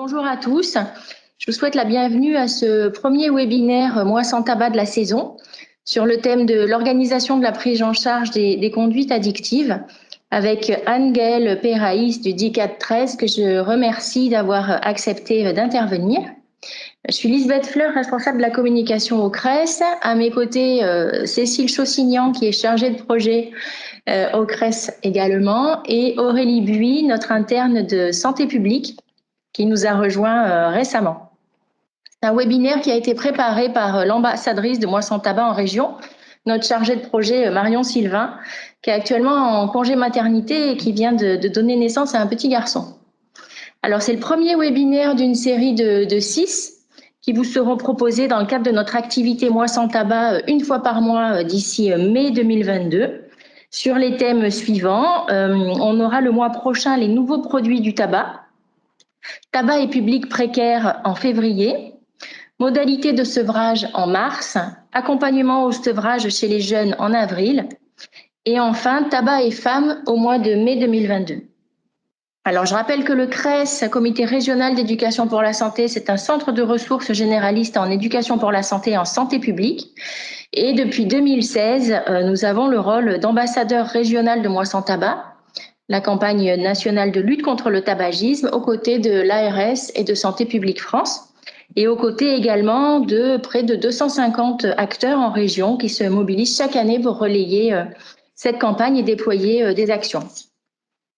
Bonjour à tous. Je vous souhaite la bienvenue à ce premier webinaire Moi sans tabac de la saison sur le thème de l'organisation de la prise en charge des conduites addictives avec Anne-Gaëlle Perraïs du DICAD 13 que je remercie d'avoir accepté d'intervenir. Je suis Lisbeth Fleur, responsable de la communication au CRES. À mes côtés, Cécile Chaussignan qui est chargée de projet au CRES également et Aurélie Buis, notre interne de santé publique qui nous a rejoint récemment. C'est un webinaire qui a été préparé par l'ambassadrice de Moi sans tabac en région, notre chargée de projet Marion Sylvain, qui est actuellement en congé maternité et qui vient de donner naissance à un petit garçon. Alors c'est le premier webinaire d'une série de 6 qui vous seront proposés dans le cadre de notre activité Moi sans tabac une fois par mois d'ici mai 2022. Sur les thèmes suivants, on aura le mois prochain les nouveaux produits du tabac, tabac et public précaire en février, modalité de sevrage en mars, accompagnement au sevrage chez les jeunes en avril, et enfin tabac et femmes au mois de mai 2022. Alors, je rappelle que le CRES, Comité régional d'éducation pour la santé, c'est un centre de ressources généralistes en éducation pour la santé et en santé publique. Et depuis 2016, nous avons le rôle d'ambassadeur régional de Moi sans tabac, la campagne nationale de lutte contre le tabagisme, aux côtés de l'ARS et de Santé publique France, et aux côtés également de près de 250 acteurs en région qui se mobilisent chaque année pour relayer cette campagne et déployer des actions.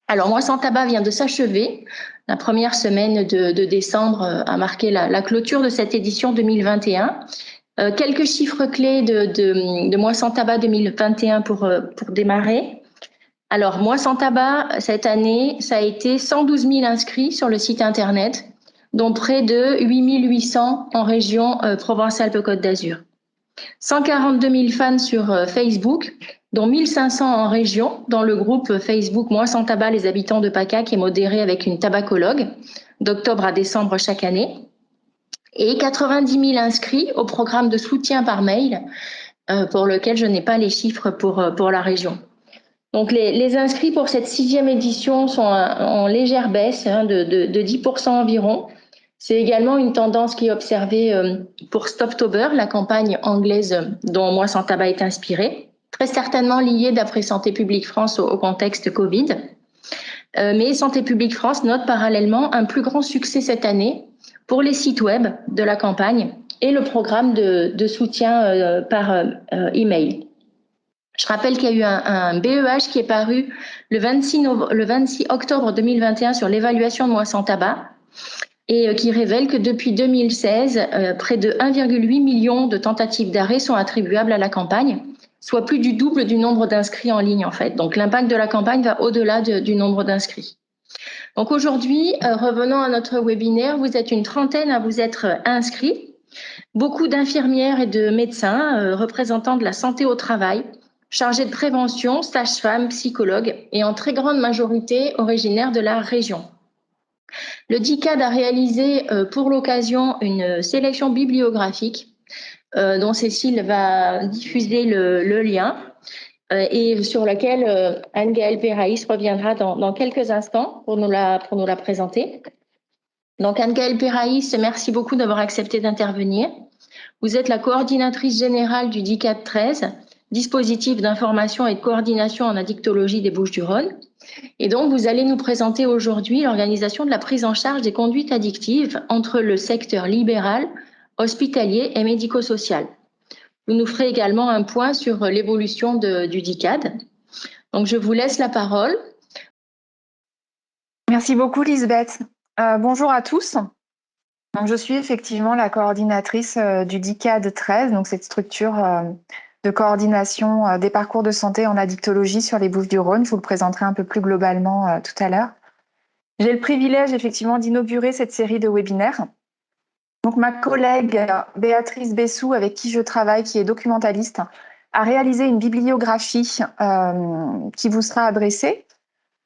Alors, Moi sans tabac vient de s'achever. La première semaine de décembre a marqué la clôture de cette édition 2021. Quelques chiffres clés de Moi sans tabac 2021 pour démarrer. Alors, Moi sans tabac, cette année, ça a été 112 000 inscrits sur le site internet, dont près de 8 800 en région Provence-Alpes-Côte d'Azur. 142 000 fans sur Facebook, dont 1 500 en région, dans le groupe Facebook Moi sans tabac, les habitants de PACA, qui est modéré avec une tabacologue, d'octobre à décembre chaque année. Et 90 000 inscrits au programme de soutien par mail, pour lequel je n'ai pas les chiffres pour la région. Donc les inscrits pour cette 6e édition sont en légère baisse de 10% environ. C'est également une tendance qui est observée pour Stoptober, la campagne anglaise dont Moi sans tabac est inspirée, très certainement liée d'après Santé publique France au contexte Covid. Mais Santé publique France note parallèlement un plus grand succès cette année pour les sites web de la campagne et le programme de soutien par email. Je rappelle qu'il y a eu un BEH qui est paru le 26 octobre 2021 sur l'évaluation de Moi sans tabac et qui révèle que depuis 2016, près de 1,8 million de tentatives d'arrêt sont attribuables à la campagne, soit plus du double du nombre d'inscrits en ligne en fait. Donc l'impact de la campagne va au-delà du nombre d'inscrits. Donc aujourd'hui, revenons à notre webinaire, vous êtes une trentaine à vous être inscrits, beaucoup d'infirmières et de médecins, représentants de la santé au travail, chargés de prévention, sages-femmes, psychologues et en très grande majorité originaires de la région. Le DICAD a réalisé pour l'occasion une sélection bibliographique dont Cécile va diffuser le lien et sur laquelle Anne-Gaëlle Perraïs reviendra dans quelques instants pour nous la présenter. Donc Anne-Gaëlle Perraïs, merci beaucoup d'avoir accepté d'intervenir. Vous êtes la coordinatrice générale du DICAD 13, dispositif d'information et de coordination en addictologie des Bouches-du-Rhône. Et donc, vous allez nous présenter aujourd'hui l'organisation de la prise en charge des conduites addictives entre le secteur libéral, hospitalier et médico-social. Vous nous ferez également un point sur l'évolution du DICAD. Donc, je vous laisse la parole. Merci beaucoup, Lisbeth. Bonjour à tous. Donc, je suis effectivement la coordinatrice du DICAD 13, donc cette structure de coordination des parcours de santé en addictologie sur les Bouches-du-Rhône. Je vous le présenterai un peu plus globalement tout à l'heure. J'ai le privilège effectivement d'inaugurer cette série de webinaires. Donc ma collègue Béatrice Bessou, avec qui je travaille, qui est documentaliste, a réalisé une bibliographie qui vous sera adressée.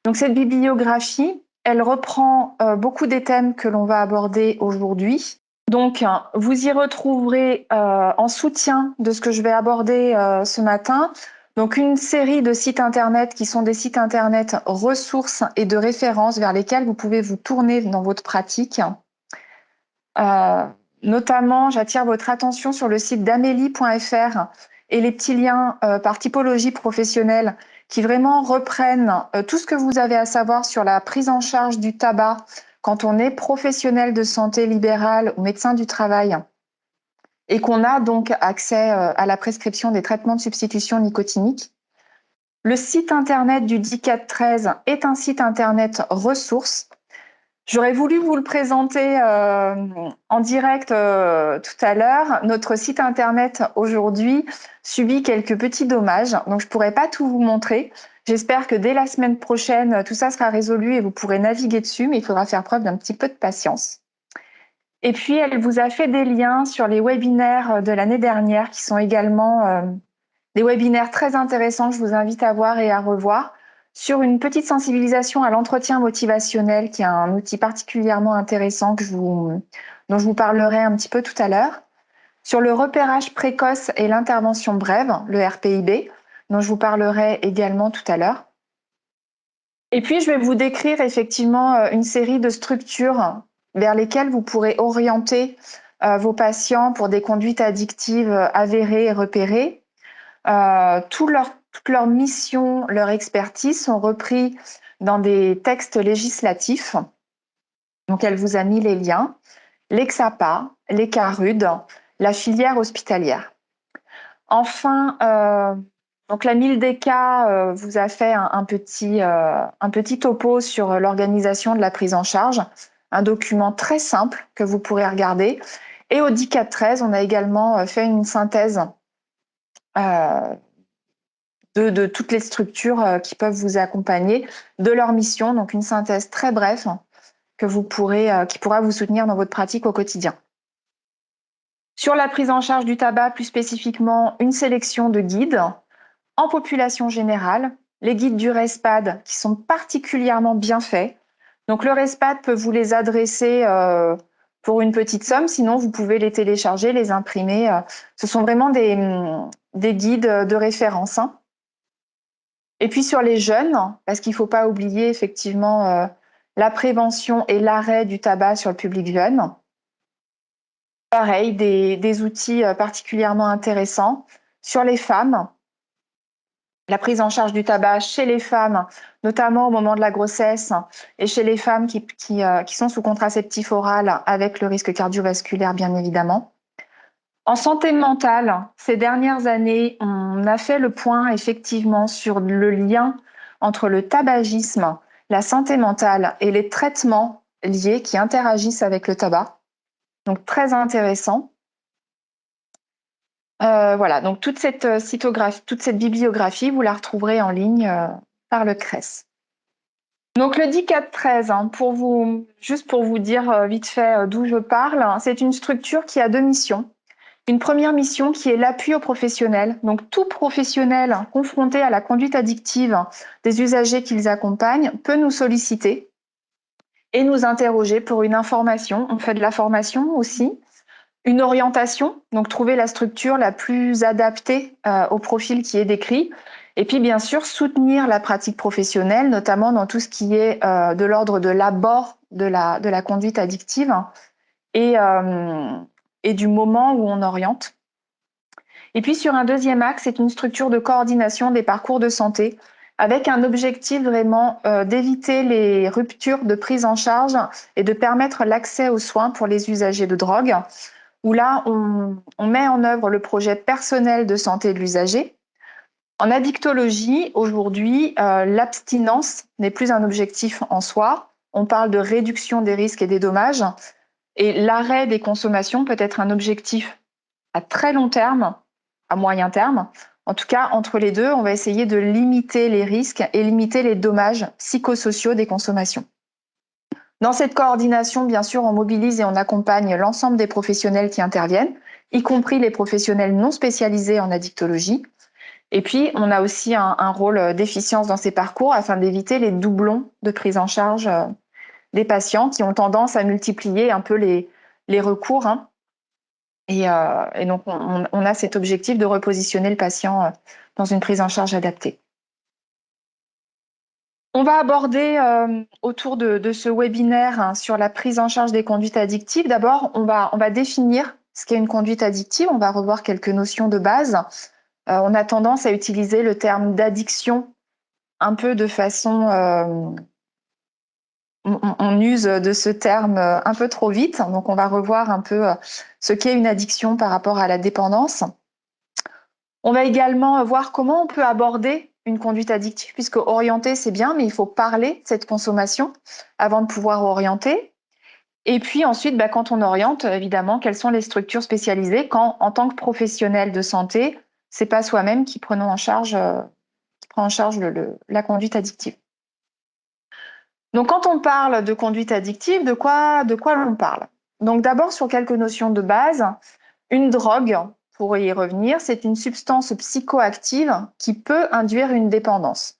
Donc cette bibliographie, elle reprend beaucoup des thèmes que l'on va aborder aujourd'hui. Donc, vous y retrouverez en soutien de ce que je vais aborder ce matin, donc une série de sites internet qui sont des sites internet ressources et de références vers lesquels vous pouvez vous tourner dans votre pratique. Euh, Notamment, j'attire votre attention sur le site d'amélie.fr et les petits liens par typologie professionnelle qui vraiment reprennent tout ce que vous avez à savoir sur la prise en charge du tabac quand on est professionnel de santé libérale ou médecin du travail et qu'on a donc accès à la prescription des traitements de substitution nicotinique. Le site internet du DICAD 13 est un site internet ressources. J'aurais voulu vous le présenter en direct tout à l'heure. Notre site internet aujourd'hui subit quelques petits dommages, donc je ne pourrai pas tout vous montrer. J'espère que dès la semaine prochaine, tout ça sera résolu et vous pourrez naviguer dessus, mais il faudra faire preuve d'un petit peu de patience. Et puis, elle vous a fait des liens sur les webinaires de l'année dernière qui sont également des webinaires très intéressants que je vous invite à voir et à revoir sur une petite sensibilisation à l'entretien motivationnel, qui est un outil particulièrement intéressant dont je vous parlerai un petit peu tout à l'heure, sur le repérage précoce et l'intervention brève, le RPIB, dont je vous parlerai également tout à l'heure. Et puis, je vais vous décrire effectivement une série de structures vers lesquelles vous pourrez orienter vos patients pour des conduites addictives avérées et repérées. Toutes leurs missions, leur expertise sont repris dans des textes législatifs. Donc, elle vous a mis les liens, l'EXAPA, les CARUD, la filière hospitalière. Enfin, donc la MILDECA vous a fait un petit topo sur l'organisation de la prise en charge, un document très simple que vous pourrez regarder. Et au DICAD 13, on a également fait une synthèse de toutes les structures qui peuvent vous accompagner, de leur mission, donc une synthèse très brève qui pourra vous soutenir dans votre pratique au quotidien. Sur la prise en charge du tabac, plus spécifiquement, une sélection de guides en population générale, les guides du RESPAD qui sont particulièrement bien faits. Donc le RESPAD peut vous les adresser pour une petite somme, sinon vous pouvez les télécharger, les imprimer. Ce sont vraiment des guides de référence. Et puis sur les jeunes, parce qu'il ne faut pas oublier effectivement la prévention et l'arrêt du tabac sur le public jeune. Pareil, des outils particulièrement intéressants. Sur les femmes, la prise en charge du tabac chez les femmes, notamment au moment de la grossesse, et chez les femmes qui sont sous contraceptif oral avec le risque cardiovasculaire, bien évidemment. En santé mentale, ces dernières années, on a fait le point effectivement sur le lien entre le tabagisme, la santé mentale et les traitements liés qui interagissent avec le tabac. Donc très intéressant. Voilà, donc toute cette bibliographie, vous la retrouverez en ligne par le CRES. Donc le DICAD 13, juste pour vous dire vite fait d'où je parle, c'est une structure qui a deux missions. Une première mission qui est l'appui aux professionnels. Donc tout professionnel confronté à la conduite addictive des usagers qu'ils accompagnent peut nous solliciter et nous interroger pour une information. On fait de la formation aussi. Une orientation, donc trouver la structure la plus adaptée au profil qui est décrit. Et puis bien sûr soutenir la pratique professionnelle, notamment dans tout ce qui est de l'ordre de l'abord de la conduite addictive et du moment où on oriente. Et puis sur un deuxième axe, c'est une structure de coordination des parcours de santé avec un objectif vraiment d'éviter les ruptures de prise en charge et de permettre l'accès aux soins pour les usagers de drogue, où là, on met en œuvre le projet personnel de santé de l'usager. En addictologie, aujourd'hui, l'abstinence n'est plus un objectif en soi. On parle de réduction des risques et des dommages. Et l'arrêt des consommations peut être un objectif à très long terme, à moyen terme. En tout cas, entre les deux, on va essayer de limiter les risques et limiter les dommages psychosociaux des consommations. Dans cette coordination, bien sûr, on mobilise et on accompagne l'ensemble des professionnels qui interviennent, y compris les professionnels non spécialisés en addictologie. Et puis, on a aussi un rôle d'efficience dans ces parcours afin d'éviter les doublons de prise en charge des patients qui ont tendance à multiplier un peu les recours. Et donc, on a cet objectif de repositionner le patient dans une prise en charge adaptée. On va aborder autour de ce webinaire sur la prise en charge des conduites addictives. D'abord, on va définir ce qu'est une conduite addictive. On va revoir quelques notions de base. On a tendance à utiliser le terme d'addiction un peu de façon... on use de ce terme un peu trop vite. Donc, on va revoir un peu ce qu'est une addiction par rapport à la dépendance. On va également voir comment on peut aborder une conduite addictive, puisque orienter, c'est bien, mais il faut parler de cette consommation avant de pouvoir orienter. Et puis ensuite, quand on oriente, évidemment, quelles sont les structures spécialisées quand, en tant que professionnel de santé, c'est pas soi-même qui prend en charge la conduite addictive. Donc, quand on parle de conduite addictive, de quoi l'on parle? Donc, d'abord, sur quelques notions de base, une drogue, pour y revenir, c'est une substance psychoactive qui peut induire une dépendance.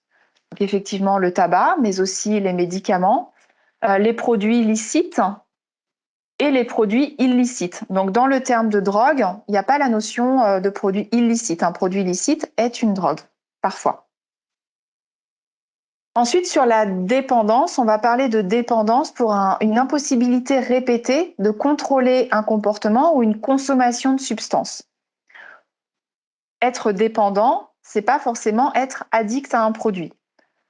Donc, effectivement, le tabac, mais aussi les médicaments, les produits licites et les produits illicites. Donc, dans le terme de drogue, il n'y a pas la notion de produit illicite. Un produit licite est une drogue, parfois. Ensuite, sur la dépendance, on va parler de dépendance pour une impossibilité répétée de contrôler un comportement ou une consommation de substances. Être dépendant, c'est pas forcément être addict à un produit.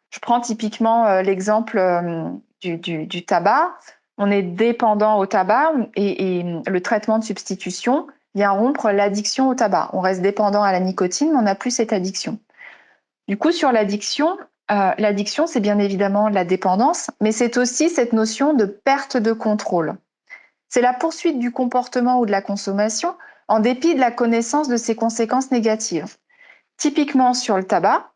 Je prends typiquement l'exemple du tabac. On est dépendant au tabac et le traitement de substitution vient rompre l'addiction au tabac. On reste dépendant à la nicotine, mais on n'a plus cette addiction. Du coup, sur l'addiction, c'est bien évidemment la dépendance, mais c'est aussi cette notion de perte de contrôle. C'est la poursuite du comportement ou de la consommation en dépit de la connaissance de ses conséquences négatives. Typiquement sur le tabac,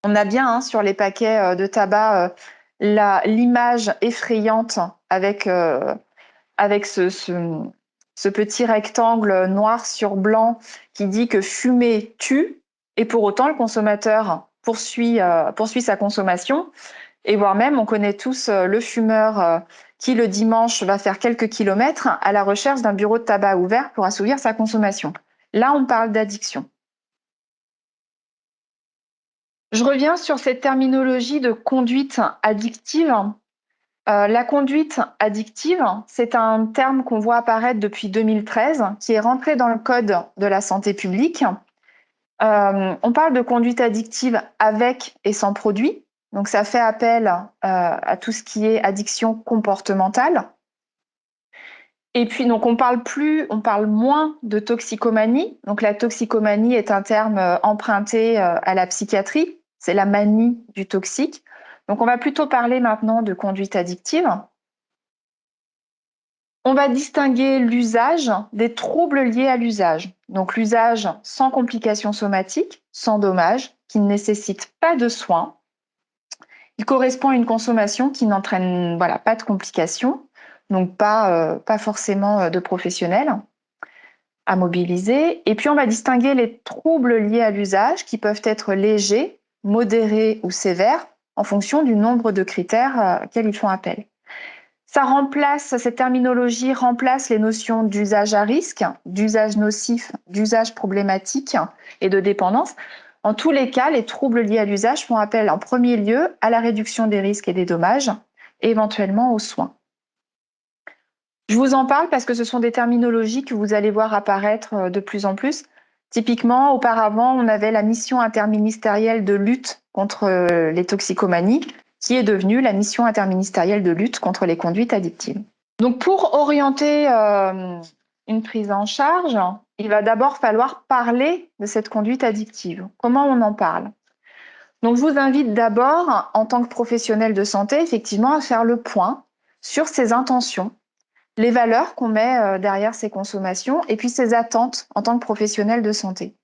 on a bien sur les paquets de tabac l'image effrayante avec ce petit rectangle noir sur blanc qui dit que fumer tue, et pour autant le consommateur poursuit sa consommation. Et voire même, on connaît tous le fumeur qui le dimanche va faire quelques kilomètres à la recherche d'un bureau de tabac ouvert pour assouvir sa consommation. Là, on parle d'addiction. Je reviens sur cette terminologie de conduite addictive. La conduite addictive, c'est un terme qu'on voit apparaître depuis 2013, qui est rentré dans le Code de la santé publique. On parle de conduite addictive avec et sans produit. Donc, ça fait appel à tout ce qui est addiction comportementale. Et puis, donc, on parle moins de toxicomanie. Donc, la toxicomanie est un terme emprunté à la psychiatrie. C'est la manie du toxique. Donc, on va plutôt parler maintenant de conduite addictive. On va distinguer l'usage des troubles liés à l'usage. Donc, l'usage sans complications somatiques, sans dommages, qui ne nécessite pas de soins. Il correspond à une consommation qui n'entraîne pas de complications, donc pas forcément de professionnels à mobiliser. Et puis, on va distinguer les troubles liés à l'usage qui peuvent être légers, modérés ou sévères en fonction du nombre de critères auxquels ils font appel. Cette terminologie remplace les notions d'usage à risque, d'usage nocif, d'usage problématique et de dépendance. En tous les cas, les troubles liés à l'usage font appel en premier lieu à la réduction des risques et des dommages, et éventuellement aux soins. Je vous en parle parce que ce sont des terminologies que vous allez voir apparaître de plus en plus. Typiquement, auparavant, on avait la mission interministérielle de lutte contre les toxicomanies, qui est devenue la mission interministérielle de lutte contre les conduites addictives. Donc, pour orienter une prise en charge, il va d'abord falloir parler de cette conduite addictive. Comment on en parle? Donc, je vous invite d'abord, en tant que professionnel de santé, effectivement, à faire le point sur ses intentions, les valeurs qu'on met derrière ces consommations et puis ses attentes en tant que professionnel de santé.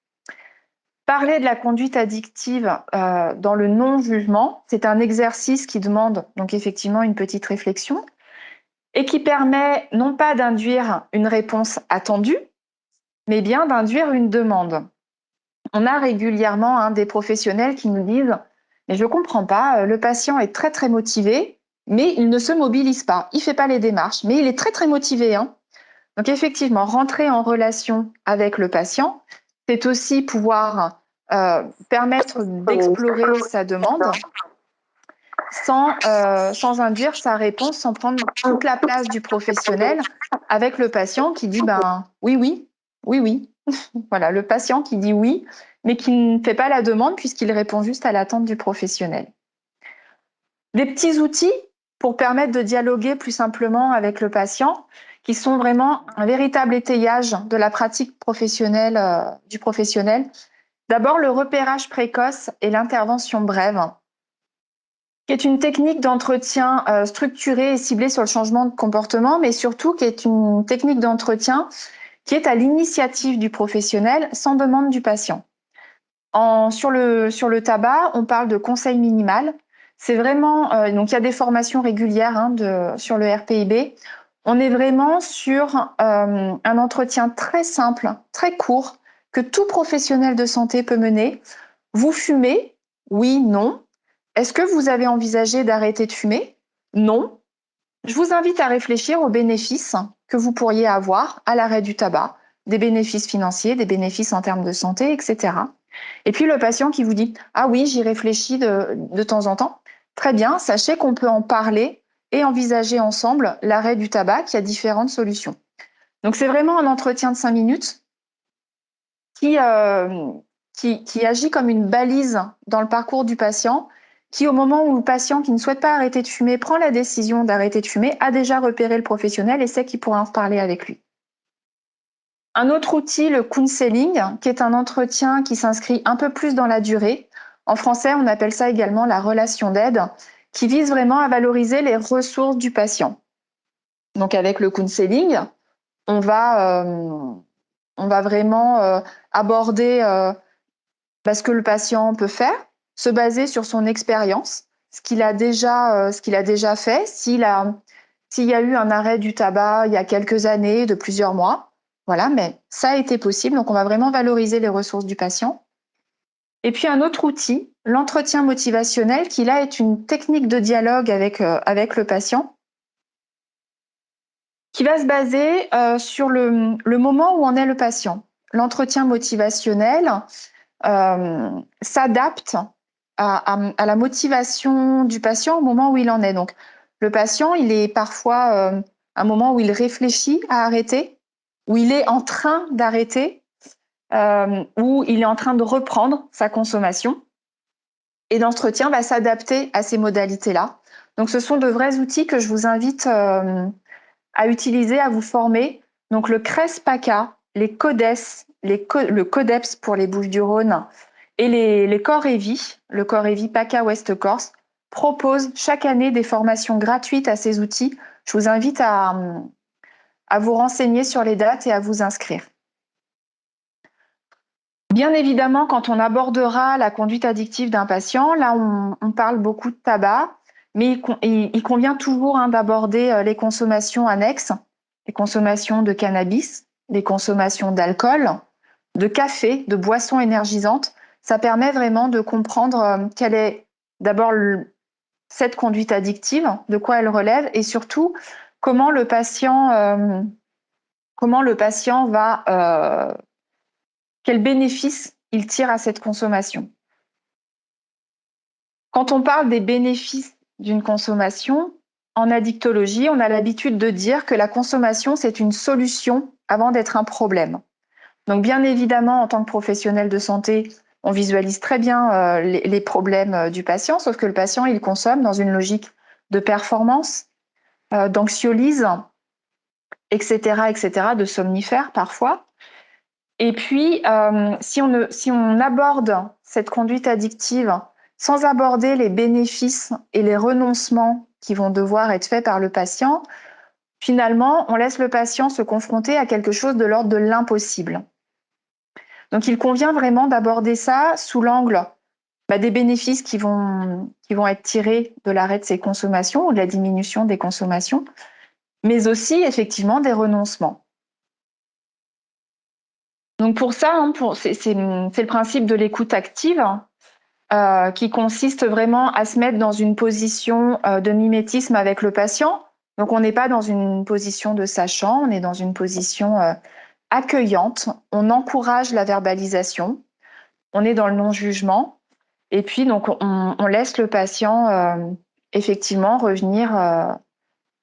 Parler de la conduite addictive dans le non-jugement, c'est un exercice qui demande donc effectivement une petite réflexion et qui permet non pas d'induire une réponse attendue, mais bien d'induire une demande. On a régulièrement des professionnels qui nous disent « mais je ne comprends pas, le patient est très très motivé, mais il ne se mobilise pas, il ne fait pas les démarches, mais il est très très motivé. » Donc effectivement, rentrer en relation avec le patient, c'est aussi pouvoir permettre d'explorer sa demande sans induire sa réponse, sans prendre toute la place du professionnel, avec le patient qui dit oui, oui, oui, oui. Voilà, le patient qui dit oui, mais qui ne fait pas la demande puisqu'il répond juste à l'attente du professionnel. Des petits outils pour permettre de dialoguer plus simplement avec le patient, qui sont vraiment un véritable étayage de la pratique professionnelle du professionnel. D'abord, le repérage précoce et l'intervention brève, qui est une technique d'entretien structurée et ciblée sur le changement de comportement, mais surtout qui est une technique d'entretien qui est à l'initiative du professionnel sans demande du patient. Sur le tabac, on parle de conseil minimal. C'est vraiment, donc il y a des formations régulières sur le RPIB. On est vraiment sur un entretien très simple, très court, que tout professionnel de santé peut mener. Vous fumez? Oui, non. Est-ce que vous avez envisagé d'arrêter de fumer? Non. Je vous invite à réfléchir aux bénéfices que vous pourriez avoir à l'arrêt du tabac, des bénéfices financiers, des bénéfices en termes de santé, etc. Et puis le patient qui vous dit « Ah oui, j'y réfléchis de temps en temps ». Très bien, sachez qu'on peut en parler et envisager ensemble l'arrêt du tabac, qui a différentes solutions. Donc c'est vraiment un entretien de 5 minutes qui agit comme une balise dans le parcours du patient, qui au moment où le patient qui ne souhaite pas arrêter de fumer prend la décision d'arrêter de fumer, a déjà repéré le professionnel et sait qu'il pourra en reparler avec lui. Un autre outil, le counseling, qui est un entretien qui s'inscrit un peu plus dans la durée. En français, on appelle ça également la relation d'aide, qui vise vraiment à valoriser les ressources du patient. Donc avec le counseling, on va vraiment aborder ce que le patient peut faire, se baser sur son expérience, ce qu'il a déjà fait, s'il y a eu un arrêt du tabac il y a quelques années, de plusieurs mois. Voilà, mais ça a été possible, donc on va vraiment valoriser les ressources du patient. Et puis un autre outil, l'entretien motivationnel, qui là est une technique de dialogue avec le patient, qui va se baser sur le moment où en est le patient. L'entretien motivationnel s'adapte à la motivation du patient au moment où il en est. Donc, le patient, il est parfois un moment où il réfléchit à arrêter, où il est en train d'arrêter, où il est en train de reprendre sa consommation. Et l'entretien va s'adapter à ces modalités-là. Donc, ce sont de vrais outils que je vous invite à utiliser, à vous former. Donc, le CRES-PACA, les CODES, le CODEPS pour les Bouches-du-Rhône et les Corps-EVI, le Corps-EVI PACA Ouest Corse, proposent chaque année des formations gratuites à ces outils. Je vous invite à vous renseigner sur les dates et à vous inscrire. Bien évidemment, quand on abordera la conduite addictive d'un patient, là, on parle beaucoup de tabac, mais il convient toujours d'aborder les consommations annexes, les consommations de cannabis, les consommations d'alcool, de café, de boissons énergisantes. Ça permet vraiment de comprendre quelle est d'abord cette conduite addictive, de quoi elle relève, et surtout comment le patient va quels bénéfices il tire à cette consommation. Quand on parle des bénéfices d'une consommation, en addictologie, on a l'habitude de dire que la consommation, c'est une solution avant d'être un problème. Donc bien évidemment, en tant que professionnel de santé, on visualise très bien les problèmes du patient, sauf que le patient, il consomme dans une logique de performance, d'anxiolyse, etc., de somnifères parfois. Et puis, si on aborde cette conduite addictive sans aborder les bénéfices et les renoncements qui vont devoir être faits par le patient, finalement, on laisse le patient se confronter à quelque chose de l'ordre de l'impossible. Donc, il convient vraiment d'aborder ça sous l'angle des bénéfices qui vont être tirés de l'arrêt de ces consommations ou de la diminution des consommations, mais aussi effectivement des renoncements. Donc pour ça, c'est le principe de l'écoute active qui consiste vraiment à se mettre dans une position de mimétisme avec le patient. Donc on n'est pas dans une position de sachant, on est dans une position accueillante. On encourage la verbalisation, on est dans le non-jugement. Et puis donc on laisse le patient effectivement revenir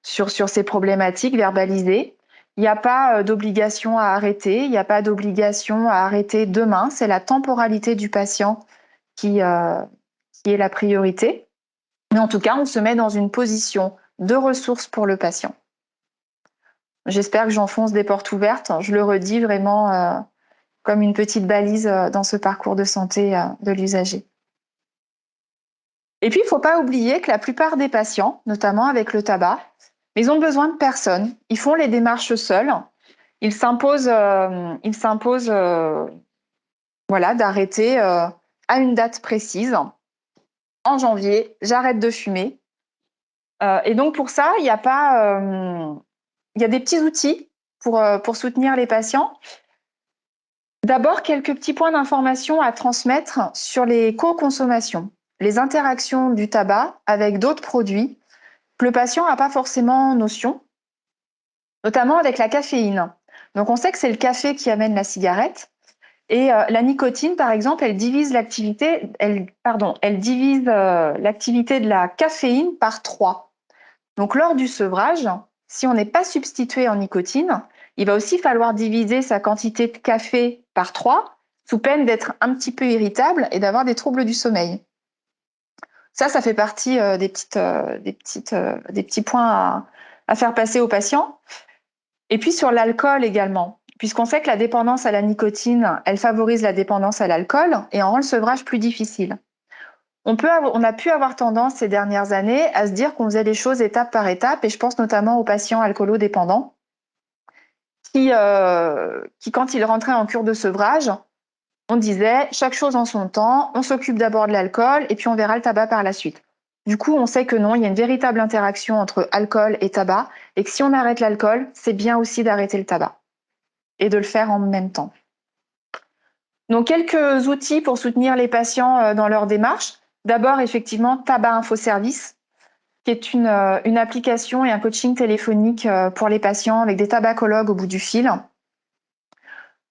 sur ces problématiques, verbalisées. Il n'y a pas d'obligation à arrêter, il n'y a pas d'obligation à arrêter demain. C'est la temporalité du patient qui est la priorité. Mais en tout cas, on se met dans une position de ressource pour le patient. J'espère que j'enfonce des portes ouvertes. Je le redis vraiment comme une petite balise dans ce parcours de santé de l'usager. Et puis, il ne faut pas oublier que la plupart des patients, notamment avec le tabac, ils ont besoin de personne. Ils font les démarches seuls. Ils s'imposent voilà, d'arrêter à une date précise. En janvier, j'arrête de fumer. Et donc, pour ça, il y a des petits outils pour soutenir les patients. D'abord, quelques petits points d'information à transmettre sur les co-consommations, les interactions du tabac avec d'autres produits que le patient n'a pas forcément notion, notamment avec la caféine. Donc, on sait que c'est le café qui amène la cigarette. Et la nicotine, par exemple, elle divise l'activité de la caféine par 3. Donc, lors du sevrage, si on n'est pas substitué en nicotine, il va aussi falloir diviser sa quantité de café par 3, sous peine d'être un petit peu irritable et d'avoir des troubles du sommeil. Ça fait partie des petits points à faire passer aux patients. Et puis sur l'alcool également, puisqu'on sait que la dépendance à la nicotine, elle favorise la dépendance à l'alcool et en rend le sevrage plus difficile. On a pu avoir tendance ces dernières années à se dire qu'on faisait les choses étape par étape, et je pense notamment aux patients alcoolodépendants qui, quand ils rentraient en cure de sevrage, on disait chaque chose en son temps, on s'occupe d'abord de l'alcool et puis on verra le tabac par la suite. Du coup, on sait que non, il y a une véritable interaction entre alcool et tabac, et que si on arrête l'alcool, c'est bien aussi d'arrêter le tabac et de le faire en même temps. Donc, quelques outils pour soutenir les patients dans leur démarche. D'abord, effectivement, Tabac Info Service, qui est une application et un coaching téléphonique pour les patients avec des tabacologues au bout du fil.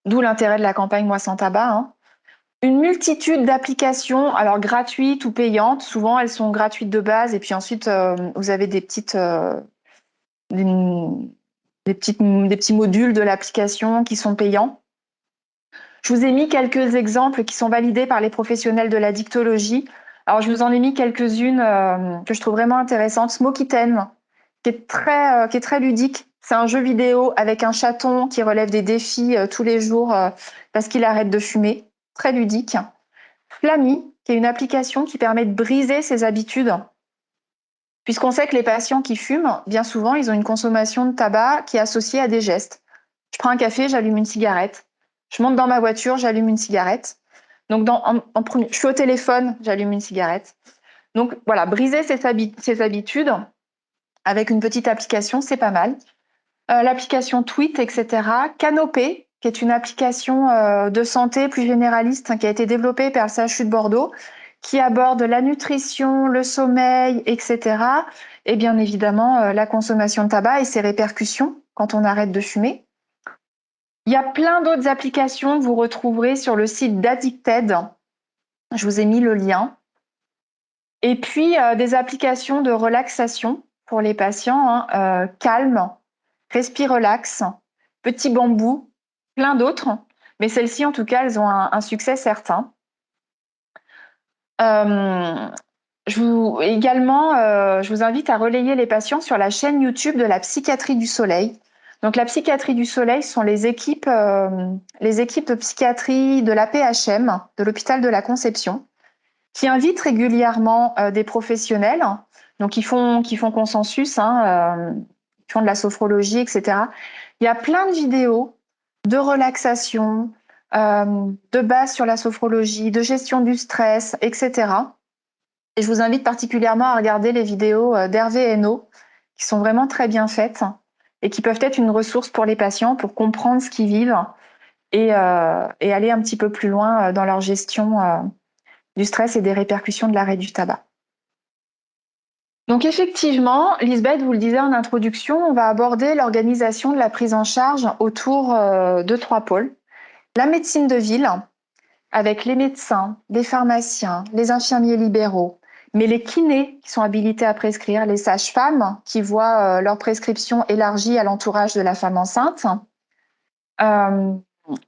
D'où l'intérêt de la campagne Moi sans tabac. Hein. Une multitude d'applications, alors gratuites ou payantes. Souvent, elles sont gratuites de base et puis ensuite, vous avez des petits modules de l'application qui sont payants. Je vous ai mis quelques exemples qui sont validés par les professionnels de la dictologie. Alors, je vous en ai mis quelques-unes que je trouve vraiment intéressantes. Smokiten, qui est très ludique. C'est un jeu vidéo avec un chaton qui relève des défis tous les jours parce qu'il arrête de fumer. Très ludique. Flammy, qui est une application qui permet de briser ses habitudes. Puisqu'on sait que les patients qui fument, bien souvent, ils ont une consommation de tabac qui est associée à des gestes. Je prends un café, j'allume une cigarette. Je monte dans ma voiture, j'allume une cigarette. Donc, je suis au téléphone, j'allume une cigarette. Donc, voilà, briser ses habitudes avec une petite application, c'est pas mal. L'application Tweet, etc. Canopé, qui est une application de santé plus généraliste qui a été développée par le CHU de Bordeaux, qui aborde la nutrition, le sommeil, etc. Et bien évidemment, la consommation de tabac et ses répercussions quand on arrête de fumer. Il y a plein d'autres applications que vous retrouverez sur le site d'Addicted. Je vous ai mis le lien. Et puis, des applications de relaxation pour les patients. Calme, Respire Relax, Petit Bambou, plein d'autres. Mais celles-ci, en tout cas, elles ont un succès certain. Je vous invite à relayer les patients sur la chaîne YouTube de la Psychiatrie du Soleil. Donc, la Psychiatrie du Soleil sont les équipes de psychiatrie de l'AP-HM, de l'hôpital de la Conception, qui invitent régulièrement des professionnels, donc qui font consensus, qui font de la sophrologie, etc. Il y a plein de vidéos de relaxation, de base sur la sophrologie, de gestion du stress, etc. Et je vous invite particulièrement à regarder les vidéos d'Hervé Hainaut, qui sont vraiment très bien faites et qui peuvent être une ressource pour les patients pour comprendre ce qu'ils vivent et aller un petit peu plus loin dans leur gestion du stress et des répercussions de l'arrêt du tabac. Donc effectivement, Lisbeth vous le disait en introduction, on va aborder l'organisation de la prise en charge autour de 3 pôles. La médecine de ville, avec les médecins, les pharmaciens, les infirmiers libéraux, mais les kinés qui sont habilités à prescrire, les sages-femmes qui voient leur prescription élargie à l'entourage de la femme enceinte,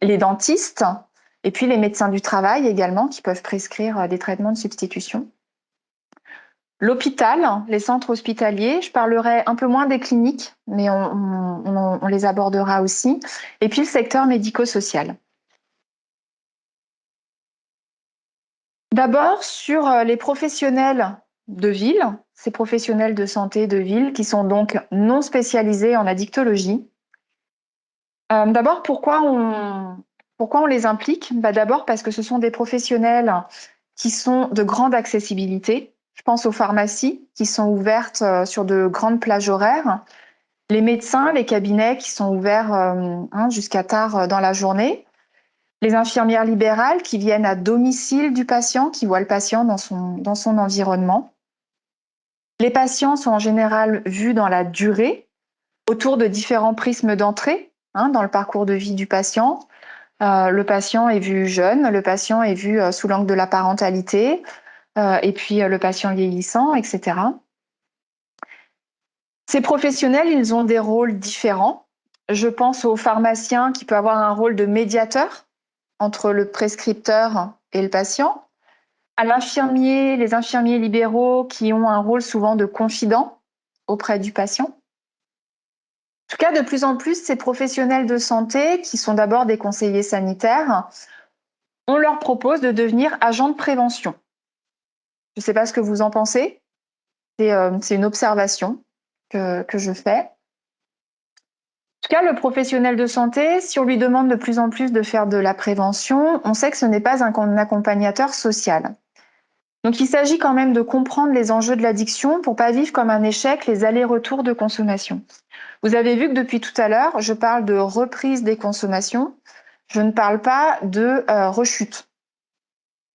les dentistes, et puis les médecins du travail également qui peuvent prescrire des traitements de substitution. L'hôpital, les centres hospitaliers, je parlerai un peu moins des cliniques, mais on les abordera aussi. Et puis le secteur médico-social. D'abord, sur les professionnels de ville, ces professionnels de santé de ville qui sont donc non spécialisés en addictologie. D'abord, pourquoi on les implique? D'abord parce que ce sont des professionnels qui sont de grande accessibilité. Je pense aux pharmacies qui sont ouvertes sur de grandes plages horaires, les médecins, les cabinets qui sont ouverts jusqu'à tard dans la journée, les infirmières libérales qui viennent à domicile du patient, qui voient le patient dans son environnement. Les patients sont en général vus dans la durée, autour de différents prismes d'entrée dans le parcours de vie du patient. Le patient est vu jeune, le patient est vu sous l'angle de la parentalité, et puis le patient vieillissant, etc. Ces professionnels, ils ont des rôles différents. Je pense au pharmacien qui peut avoir un rôle de médiateur entre le prescripteur et le patient, à l'infirmier, les infirmiers libéraux qui ont un rôle souvent de confident auprès du patient. En tout cas, de plus en plus, ces professionnels de santé, qui sont d'abord des conseillers sanitaires, on leur propose de devenir agents de prévention. Je ne sais pas ce que vous en pensez. C'est une observation que je fais. En tout cas, le professionnel de santé, si on lui demande de plus en plus de faire de la prévention, on sait que ce n'est pas un accompagnateur social. Donc il s'agit quand même de comprendre les enjeux de l'addiction pour ne pas vivre comme un échec les allers-retours de consommation. Vous avez vu que depuis tout à l'heure, je parle de reprise des consommations. Je ne parle pas de rechute.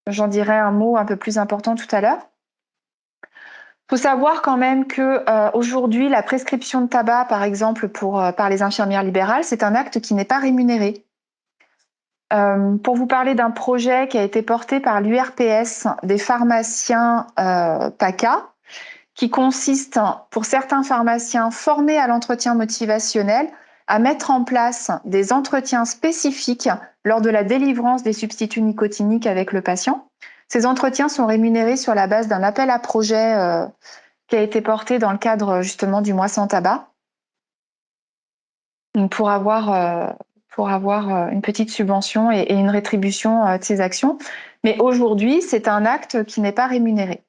J'en dirai un mot un peu plus important tout à l'heure. Il faut savoir quand même qu'aujourd'hui, la prescription de tabac, par exemple, par les infirmières libérales, c'est un acte qui n'est pas rémunéré. Pour vous parler d'un projet qui a été porté par l'URPS des pharmaciens PACA, qui consiste, pour certains pharmaciens formés à l'entretien motivationnel, à mettre en place des entretiens spécifiques lors de la délivrance des substituts nicotiniques avec le patient. Ces entretiens sont rémunérés sur la base d'un appel à projet qui a été porté dans le cadre justement du mois sans tabac, pour avoir une petite subvention et une rétribution de ces actions. Mais aujourd'hui, c'est un acte qui n'est pas rémunéré.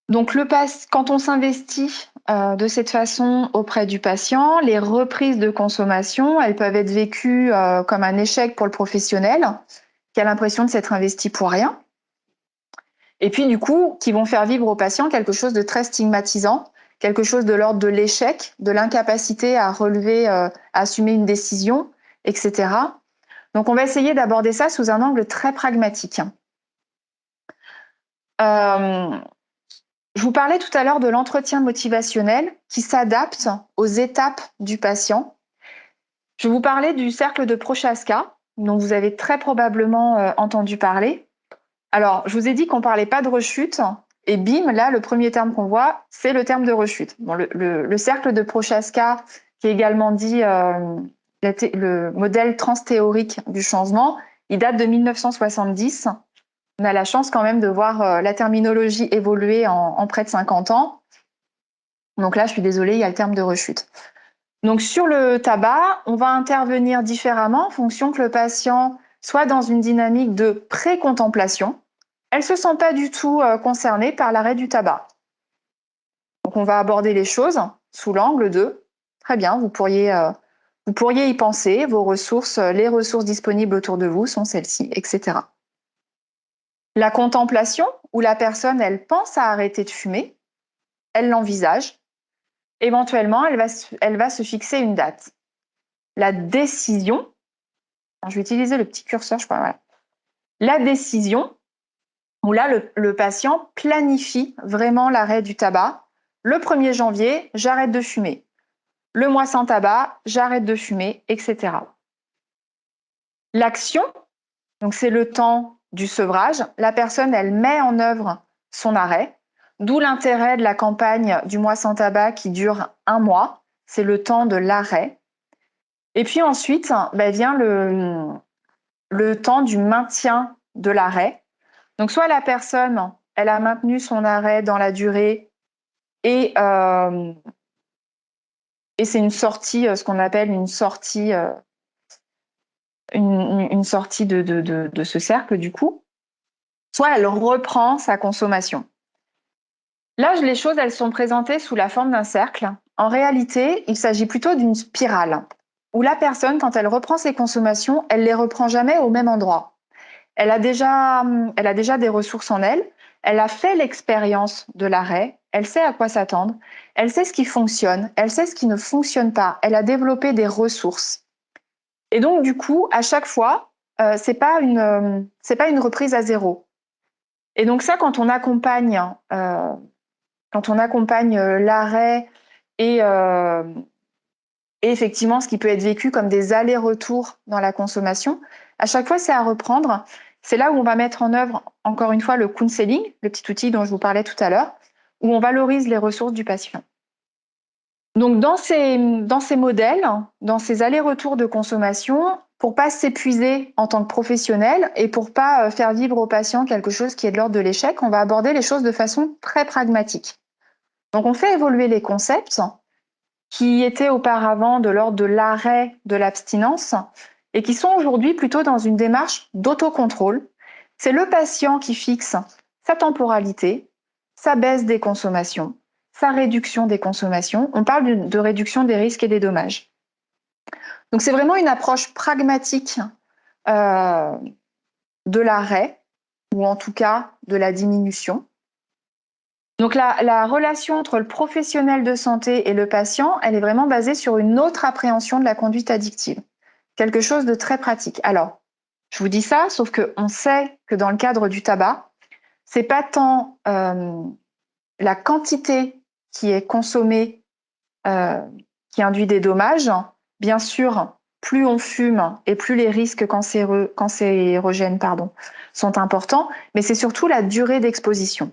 Donc quand on s'investit de cette façon auprès du patient, les reprises de consommation, elles peuvent être vécues comme un échec pour le professionnel qui a l'impression de s'être investi pour rien. Et puis du coup, qui vont faire vivre au patient quelque chose de très stigmatisant, quelque chose de l'ordre de l'échec, de l'incapacité à relever, à assumer une décision, etc. Donc on va essayer d'aborder ça sous un angle très pragmatique. Je vous parlais tout à l'heure de l'entretien motivationnel qui s'adapte aux étapes du patient. Je vous parlais du cercle de Prochaska, dont vous avez très probablement entendu parler. Alors, je vous ai dit qu'on ne parlait pas de rechute, et bim, là, le premier terme qu'on voit, c'est le terme de rechute. Bon, le cercle de Prochaska, qui est également dit le modèle transthéorique du changement, il date de 1970. On a la chance quand même de voir la terminologie évoluer en près de 50 ans. Donc là, je suis désolée, il y a le terme de rechute. Donc sur le tabac, on va intervenir différemment en fonction que le patient soit dans une dynamique de pré-contemplation. Elle ne se sent pas du tout concernée par l'arrêt du tabac. Donc on va aborder les choses sous l'angle de « très bien, vous pourriez y penser, vos ressources, les ressources disponibles autour de vous sont celles-ci, etc. » La contemplation, où la personne, elle pense à arrêter de fumer, elle l'envisage. Éventuellement, elle va se fixer une date. La décision, je vais utiliser le petit curseur, je crois, voilà. La décision, où là, le patient planifie vraiment l'arrêt du tabac. Le 1er janvier, j'arrête de fumer. Le mois sans tabac, j'arrête de fumer, etc. L'action, donc c'est le temps du sevrage, la personne, elle met en œuvre son arrêt, d'où l'intérêt de la campagne du mois sans tabac qui dure 1 mois, c'est le temps de l'arrêt. Et puis ensuite, vient le temps du maintien de l'arrêt. Donc soit la personne, elle a maintenu son arrêt dans la durée et c'est une sortie, ce qu'on appelle une sortie, une sortie de ce cercle du coup, soit elle reprend sa consommation. Là, les choses, elles sont présentées sous la forme d'un cercle. En réalité, il s'agit plutôt d'une spirale, où la personne, quand elle reprend ses consommations, elle ne les reprend jamais au même endroit. Elle a déjà des ressources en elle, elle a fait l'expérience de l'arrêt, elle sait à quoi s'attendre, elle sait ce qui fonctionne, elle sait ce qui ne fonctionne pas, elle a développé des ressources. Et donc, du coup, à chaque fois, c'est pas une reprise à zéro. Et donc ça, quand on accompagne l'arrêt et effectivement ce qui peut être vécu comme des allers-retours dans la consommation, à chaque fois, c'est à reprendre. C'est là où on va mettre en œuvre, encore une fois, le counseling, le petit outil dont je vous parlais tout à l'heure, où on valorise les ressources du patient. Donc, dans ces modèles, dans ces allers-retours de consommation, pour pas s'épuiser en tant que professionnel et pour pas faire vivre au patient quelque chose qui est de l'ordre de l'échec, on va aborder les choses de façon très pragmatique. Donc, on fait évoluer les concepts qui étaient auparavant de l'ordre de l'arrêt de l'abstinence et qui sont aujourd'hui plutôt dans une démarche d'autocontrôle. C'est le patient qui fixe sa temporalité, sa baisse des consommations, sa réduction des consommations. On parle de réduction des risques et des dommages. Donc c'est vraiment une approche pragmatique de l'arrêt, ou en tout cas de la diminution. Donc la relation entre le professionnel de santé et le patient, elle est vraiment basée sur une autre appréhension de la conduite addictive. Quelque chose de très pratique. Alors, je vous dis ça, sauf qu'on sait que dans le cadre du tabac, c'est pas tant la quantité qui est consommée qui induit des dommages. Bien sûr, plus on fume et plus les risques cancérogènes sont importants, mais c'est surtout la durée d'exposition.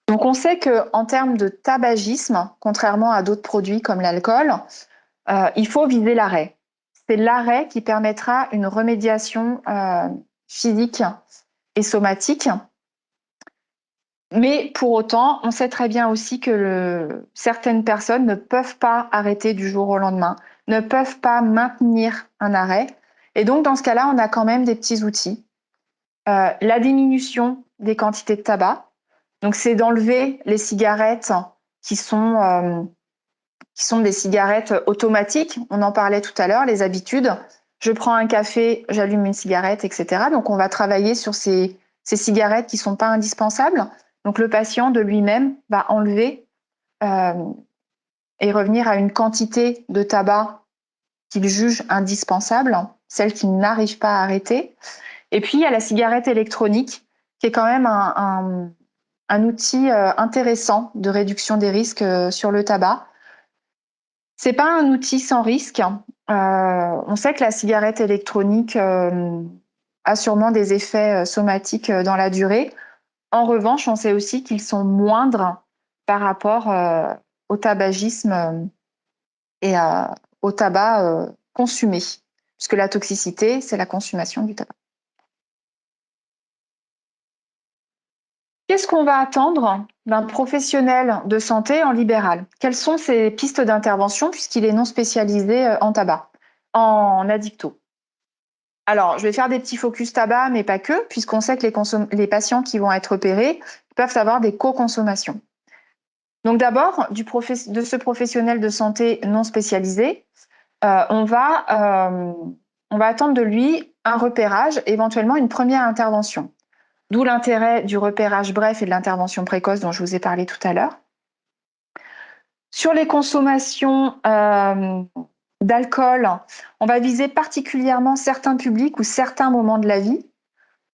Donc on sait qu'en termes de tabagisme, contrairement à d'autres produits comme l'alcool, il faut viser l'arrêt. C'est l'arrêt qui permettra une remédiation physique et somatique. Mais pour autant, on sait très bien aussi que certaines personnes ne peuvent pas arrêter du jour au lendemain, ne peuvent pas maintenir un arrêt. Et donc, dans ce cas-là, on a quand même des petits outils. La diminution des quantités de tabac. Donc, c'est d'enlever les cigarettes qui sont des cigarettes automatiques. On en parlait tout à l'heure, les habitudes. Je prends un café, j'allume une cigarette, etc. Donc, on va travailler sur ces cigarettes qui ne sont pas indispensables. Donc, le patient de lui-même va enlever et revenir à une quantité de tabac qu'il juge indispensable, celle qu'il n'arrive pas à arrêter. Et puis, il y a la cigarette électronique, qui est quand même un outil intéressant de réduction des risques sur le tabac. C'est pas un outil sans risque. On sait que la cigarette électronique a sûrement des effets somatiques dans la durée. En revanche, on sait aussi qu'ils sont moindres par rapport au tabagisme et au tabac consumé, puisque la toxicité, c'est la consommation du tabac. Qu'est-ce qu'on va attendre d'un professionnel de santé en libéral? Quelles sont ses pistes d'intervention puisqu'il est non spécialisé en tabac, en addicto? Alors, je vais faire des petits focus tabac, mais pas que, puisqu'on sait que les patients qui vont être opérés peuvent avoir des co-consommations. Donc d'abord, de ce professionnel de santé non spécialisé, on va attendre de lui un repérage, éventuellement une première intervention. D'où l'intérêt du repérage bref et de l'intervention précoce dont je vous ai parlé tout à l'heure. Sur les consommations d'alcool, on va viser particulièrement certains publics ou certains moments de la vie.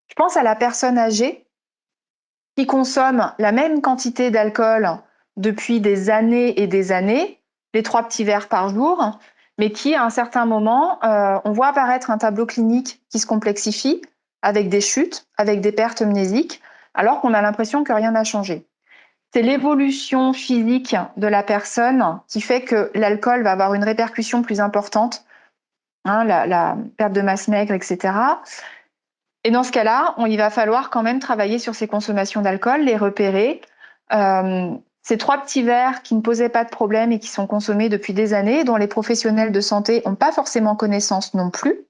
Je pense à la personne âgée qui consomme la même quantité d'alcool depuis des années et des années, les 3 petits verres par jour, mais qui, à un certain moment, on voit apparaître un tableau clinique qui se complexifie, avec des chutes, avec des pertes mnésiques, alors qu'on a l'impression que rien n'a changé. C'est l'évolution physique de la personne qui fait que l'alcool va avoir une répercussion plus importante, hein, la perte de masse maigre, etc. Et dans ce cas-là, il va falloir quand même travailler sur ces consommations d'alcool, les repérer. Ces 3 petits verres qui ne posaient pas de problème et qui sont consommés depuis des années, dont les professionnels de santé n'ont pas forcément connaissance non plus.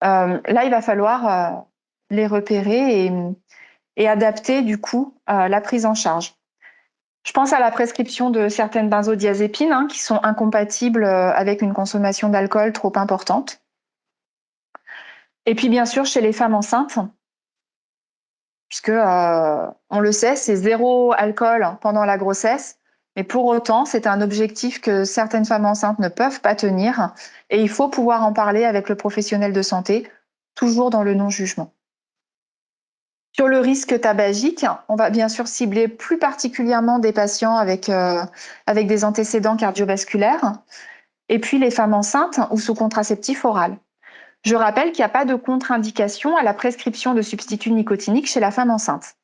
Là, il va falloir les repérer et adapter du coup la prise en charge. Je pense à la prescription de certaines benzodiazépines qui sont incompatibles avec une consommation d'alcool trop importante. Et puis bien sûr chez les femmes enceintes, puisque on le sait, c'est 0 alcool pendant la grossesse, mais pour autant, c'est un objectif que certaines femmes enceintes ne peuvent pas tenir, et il faut pouvoir en parler avec le professionnel de santé, toujours dans le non-jugement. Sur le risque tabagique, on va bien sûr cibler plus particulièrement des patients avec des antécédents cardiovasculaires, et puis les femmes enceintes ou sous contraceptif oral. Je rappelle qu'il n'y a pas de contre-indication à la prescription de substituts nicotiniques chez la femme enceinte.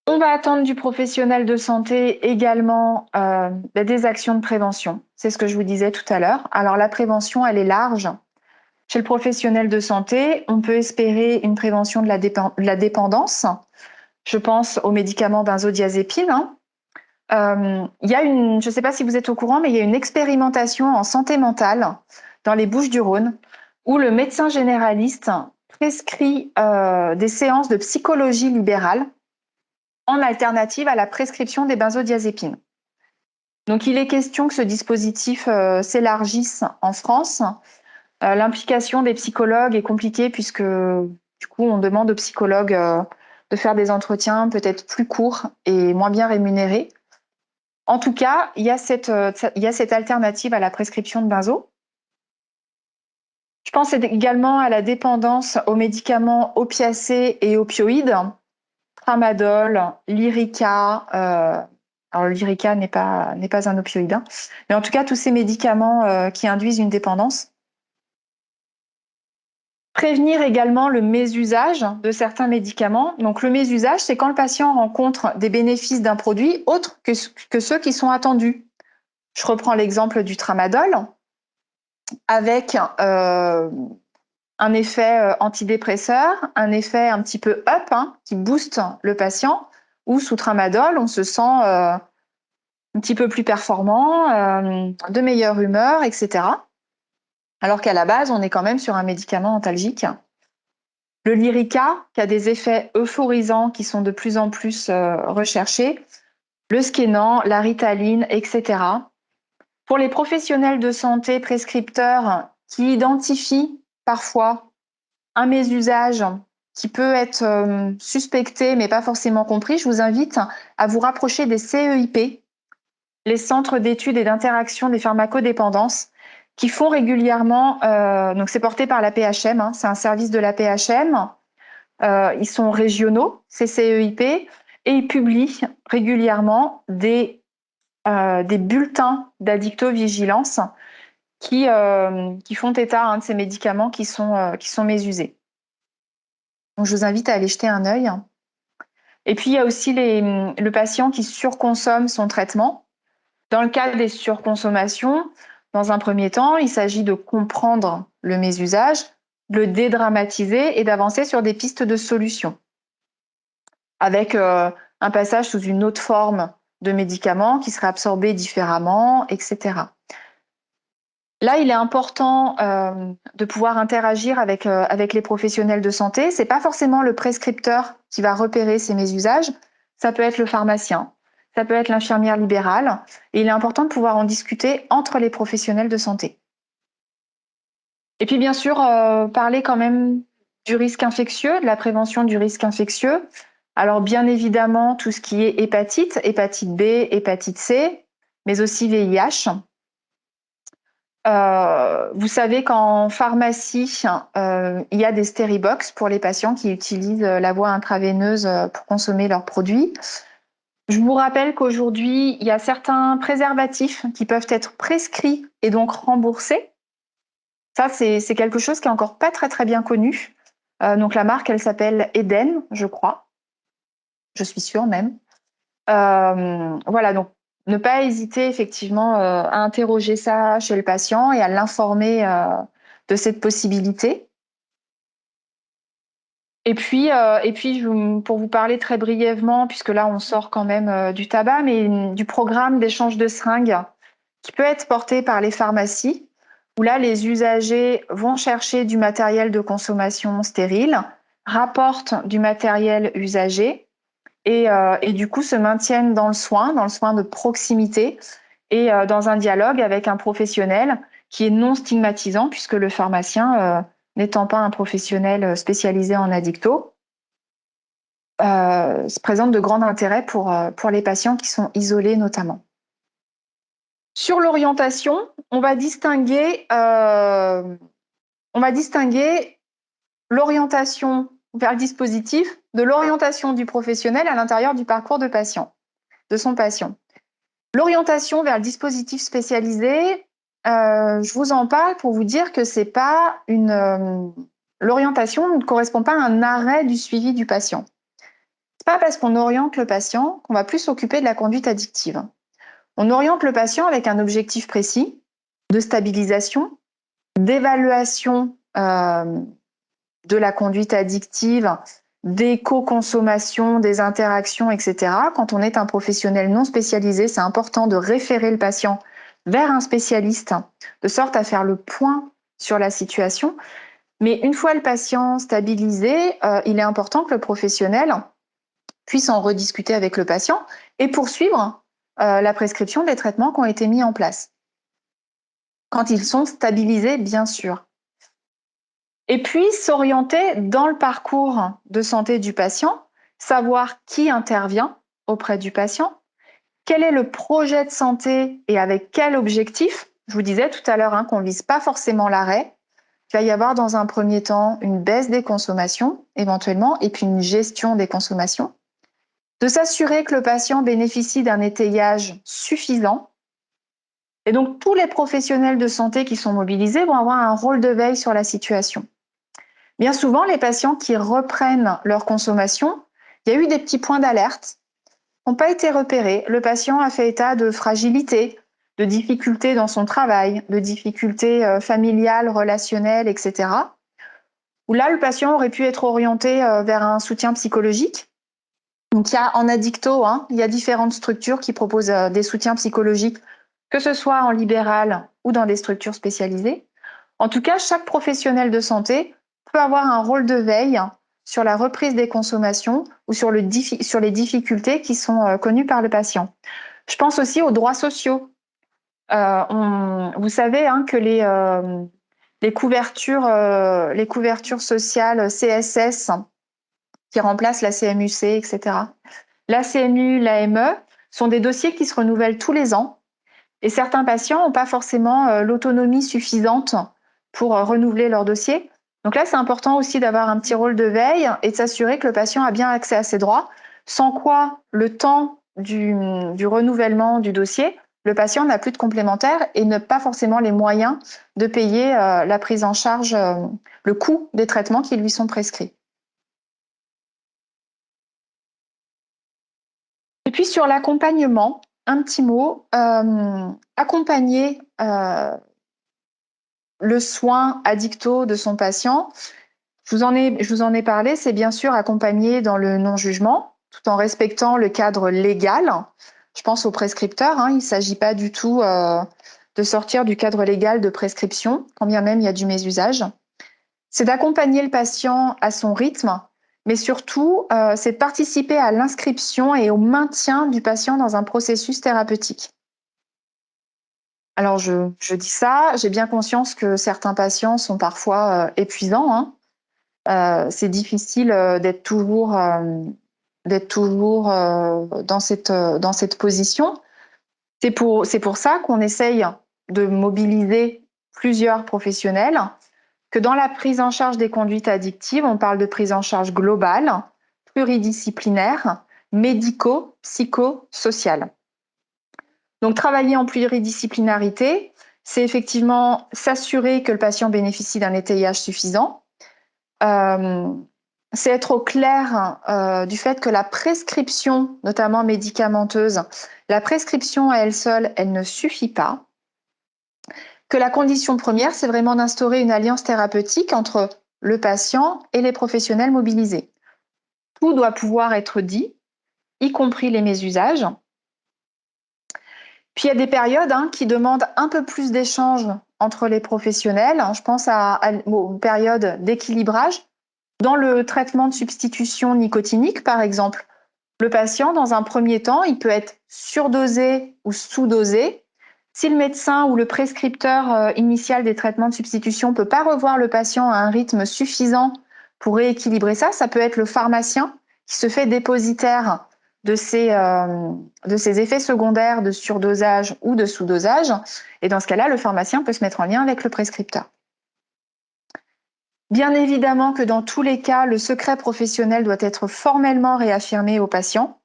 On va attendre du professionnel de santé également des actions de prévention. C'est ce que je vous disais tout à l'heure. Alors la prévention, elle est large. Chez le professionnel de santé, on peut espérer une prévention de la dépendance. Je pense aux médicaments benzodiazépines. Il y a je ne sais pas si vous êtes au courant, mais il y a une expérimentation en santé mentale dans les Bouches-du-Rhône où le médecin généraliste prescrit des séances de psychologie libérale en alternative à la prescription des benzodiazépines. Donc, il est question que ce dispositif s'élargisse en France. L'implication des psychologues est compliquée puisque, du coup, on demande aux psychologues de faire des entretiens peut-être plus courts et moins bien rémunérés. En tout cas, il y a cette alternative à la prescription de benzo. Je pense également à la dépendance aux médicaments opiacés et opioïdes, tramadol, Lyrica. Alors, le Lyrica n'est pas un opioïde, mais en tout cas, tous ces médicaments qui induisent une dépendance. Prévenir également le mésusage de certains médicaments. Donc, le mésusage, c'est quand le patient rencontre des bénéfices d'un produit autres que ceux qui sont attendus. Je reprends l'exemple du tramadol, avec un effet antidépresseur, un effet un petit peu up, qui booste le patient, ou sous tramadol, on se sent un petit peu plus performant, de meilleure humeur, etc. Alors qu'à la base, on est quand même sur un médicament antalgique. Le Lyrica, qui a des effets euphorisants qui sont de plus en plus recherchés, le Skénan, la Ritaline, etc. Pour les professionnels de santé prescripteurs qui identifient parfois un mésusage qui peut être suspecté mais pas forcément compris, je vous invite à vous rapprocher des CEIP, les centres d'études et d'interaction des pharmacodépendances, qui font régulièrement, donc c'est porté par la PHM, c'est un service de la PHM, ils sont régionaux, ces CEIP, et ils publient régulièrement des bulletins d'addictovigilance qui font état de ces médicaments qui sont mésusés. Donc, je vous invite à aller jeter un œil. Et puis, il y a aussi le patient qui surconsomme son traitement. Dans le cas des surconsommations, dans un premier temps, il s'agit de comprendre le mésusage, de le dédramatiser et d'avancer sur des pistes de solutions, avec un passage sous une autre forme de médicament qui serait absorbé différemment, etc. Là, il est important de pouvoir interagir avec les professionnels de santé. Ce n'est pas forcément le prescripteur qui va repérer ces mésusages, ça peut être le pharmacien, ça peut être l'infirmière libérale, et il est important de pouvoir en discuter entre les professionnels de santé. Et puis bien sûr, parler quand même du risque infectieux, de la prévention du risque infectieux. Alors bien évidemment, tout ce qui est hépatite B, hépatite C, mais aussi VIH. Vous savez qu'en pharmacie, il y a des stéribox pour les patients qui utilisent la voie intraveineuse pour consommer leurs produits. Je vous rappelle qu'aujourd'hui, il y a certains préservatifs qui peuvent être prescrits et donc remboursés. Ça, c'est quelque chose qui est encore pas très très bien connu. Donc la marque, elle s'appelle Eden, je crois. Je suis sûre même. Voilà, donc ne pas hésiter effectivement à interroger ça chez le patient et à l'informer de cette possibilité. Pour vous parler très brièvement, puisque là on sort quand même du tabac, mais du programme d'échange de seringues qui peut être porté par les pharmacies, où là les usagers vont chercher du matériel de consommation stérile, rapportent du matériel usagé et du coup se maintiennent dans le soin de proximité et dans un dialogue avec un professionnel qui est non stigmatisant, puisque le pharmacien, n'étant pas un professionnel spécialisé en addicto, se présente de grand intérêt pour les patients qui sont isolés notamment. Sur l'orientation, on va distinguer l'orientation vers le dispositif de l'orientation du professionnel à l'intérieur du parcours de son patient. L'orientation vers le dispositif spécialisé, je vous en parle pour vous dire que l'orientation ne correspond pas à un arrêt du suivi du patient. C'est pas parce qu'on oriente le patient qu'on va plus s'occuper de la conduite addictive. On oriente le patient avec un objectif précis de stabilisation, d'évaluation de la conduite addictive, des co-consommations, des interactions, etc. Quand on est un professionnel non spécialisé, c'est important de référer le patient vers un spécialiste, de sorte à faire le point sur la situation. Mais une fois le patient stabilisé, il est important que le professionnel puisse en rediscuter avec le patient et poursuivre la prescription des traitements qui ont été mis en place. Quand ils sont stabilisés, bien sûr. Et puis, s'orienter dans le parcours de santé du patient, savoir qui intervient auprès du patient, quel est le projet de santé et avec quel objectif. Je vous disais tout à l'heure qu'on ne vise pas forcément l'arrêt. Il va y avoir dans un premier temps une baisse des consommations, éventuellement, et puis une gestion des consommations. De s'assurer que le patient bénéficie d'un étayage suffisant. Et donc, tous les professionnels de santé qui sont mobilisés vont avoir un rôle de veille sur la situation. Bien souvent, les patients qui reprennent leur consommation, il y a eu des petits points d'alerte, n'ont pas été repérés. Le patient a fait état de fragilité, de difficultés dans son travail, de difficultés familiales, relationnelles, etc. Où là, le patient aurait pu être orienté vers un soutien psychologique. Donc, il y a en addicto, il y a différentes structures qui proposent des soutiens psychologiques, que ce soit en libéral ou dans des structures spécialisées. En tout cas, chaque professionnel de santé peut avoir un rôle de veille sur la reprise des consommations ou sur les difficultés qui sont connues par le patient. Je pense aussi aux droits sociaux. Vous savez que les couvertures sociales CSS qui remplacent la CMU-C, etc. La CMU, l'AME sont des dossiers qui se renouvellent tous les ans et certains patients n'ont pas forcément l'autonomie suffisante pour renouveler leur dossier. Donc là, c'est important aussi d'avoir un petit rôle de veille et de s'assurer que le patient a bien accès à ses droits, sans quoi le temps du renouvellement du dossier, le patient n'a plus de complémentaire et n'a pas forcément les moyens de payer la prise en charge, le coût des traitements qui lui sont prescrits. Et puis sur l'accompagnement, un petit mot, accompagner le soin addicto de son patient. Je vous en ai parlé, c'est bien sûr accompagner dans le non-jugement, tout en respectant le cadre légal. Je pense aux prescripteurs, il ne s'agit pas du tout de sortir du cadre légal de prescription, quand bien même il y a du mésusage. C'est d'accompagner le patient à son rythme, mais surtout, c'est de participer à l'inscription et au maintien du patient dans un processus thérapeutique. Alors, je dis ça, j'ai bien conscience que certains patients sont parfois épuisants. C'est difficile d'être toujours dans cette position. C'est pour ça qu'on essaye de mobiliser plusieurs professionnels, que dans la prise en charge des conduites addictives, on parle de prise en charge globale, pluridisciplinaire, médico-psychosociale. Donc, travailler en pluridisciplinarité, c'est effectivement s'assurer que le patient bénéficie d'un étayage suffisant. C'est être au clair du fait que la prescription, notamment médicamenteuse, la prescription à elle seule, elle ne suffit pas. Que la condition première, c'est vraiment d'instaurer une alliance thérapeutique entre le patient et les professionnels mobilisés. Tout doit pouvoir être dit, y compris les mésusages. Puis il y a des périodes qui demandent un peu plus d'échanges entre les professionnels. Je pense aux périodes d'équilibrage. Dans le traitement de substitution nicotinique, par exemple, le patient, dans un premier temps, il peut être surdosé ou sous-dosé. Si le médecin ou le prescripteur initial des traitements de substitution ne peut pas revoir le patient à un rythme suffisant pour rééquilibrer ça, ça peut être le pharmacien qui se fait dépositaire de ces effets secondaires de surdosage ou de sous-dosage. Et dans ce cas-là, le pharmacien peut se mettre en lien avec le prescripteur. Bien évidemment que dans tous les cas, le secret professionnel doit être formellement réaffirmé aux patients.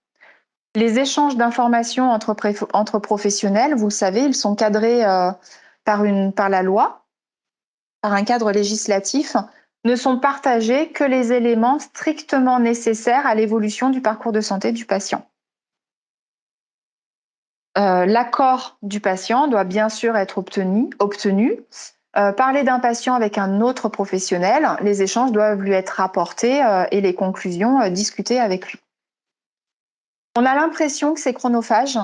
Les échanges d'informations entre professionnels, vous le savez, ils sont cadrés par la loi, par un cadre législatif, ne sont partagés que les éléments strictement nécessaires à l'évolution du parcours de santé du patient. L'accord du patient doit bien sûr être obtenu. Parler d'un patient avec un autre professionnel, les échanges doivent lui être rapportés et les conclusions discutées avec lui. On a l'impression que c'est chronophage,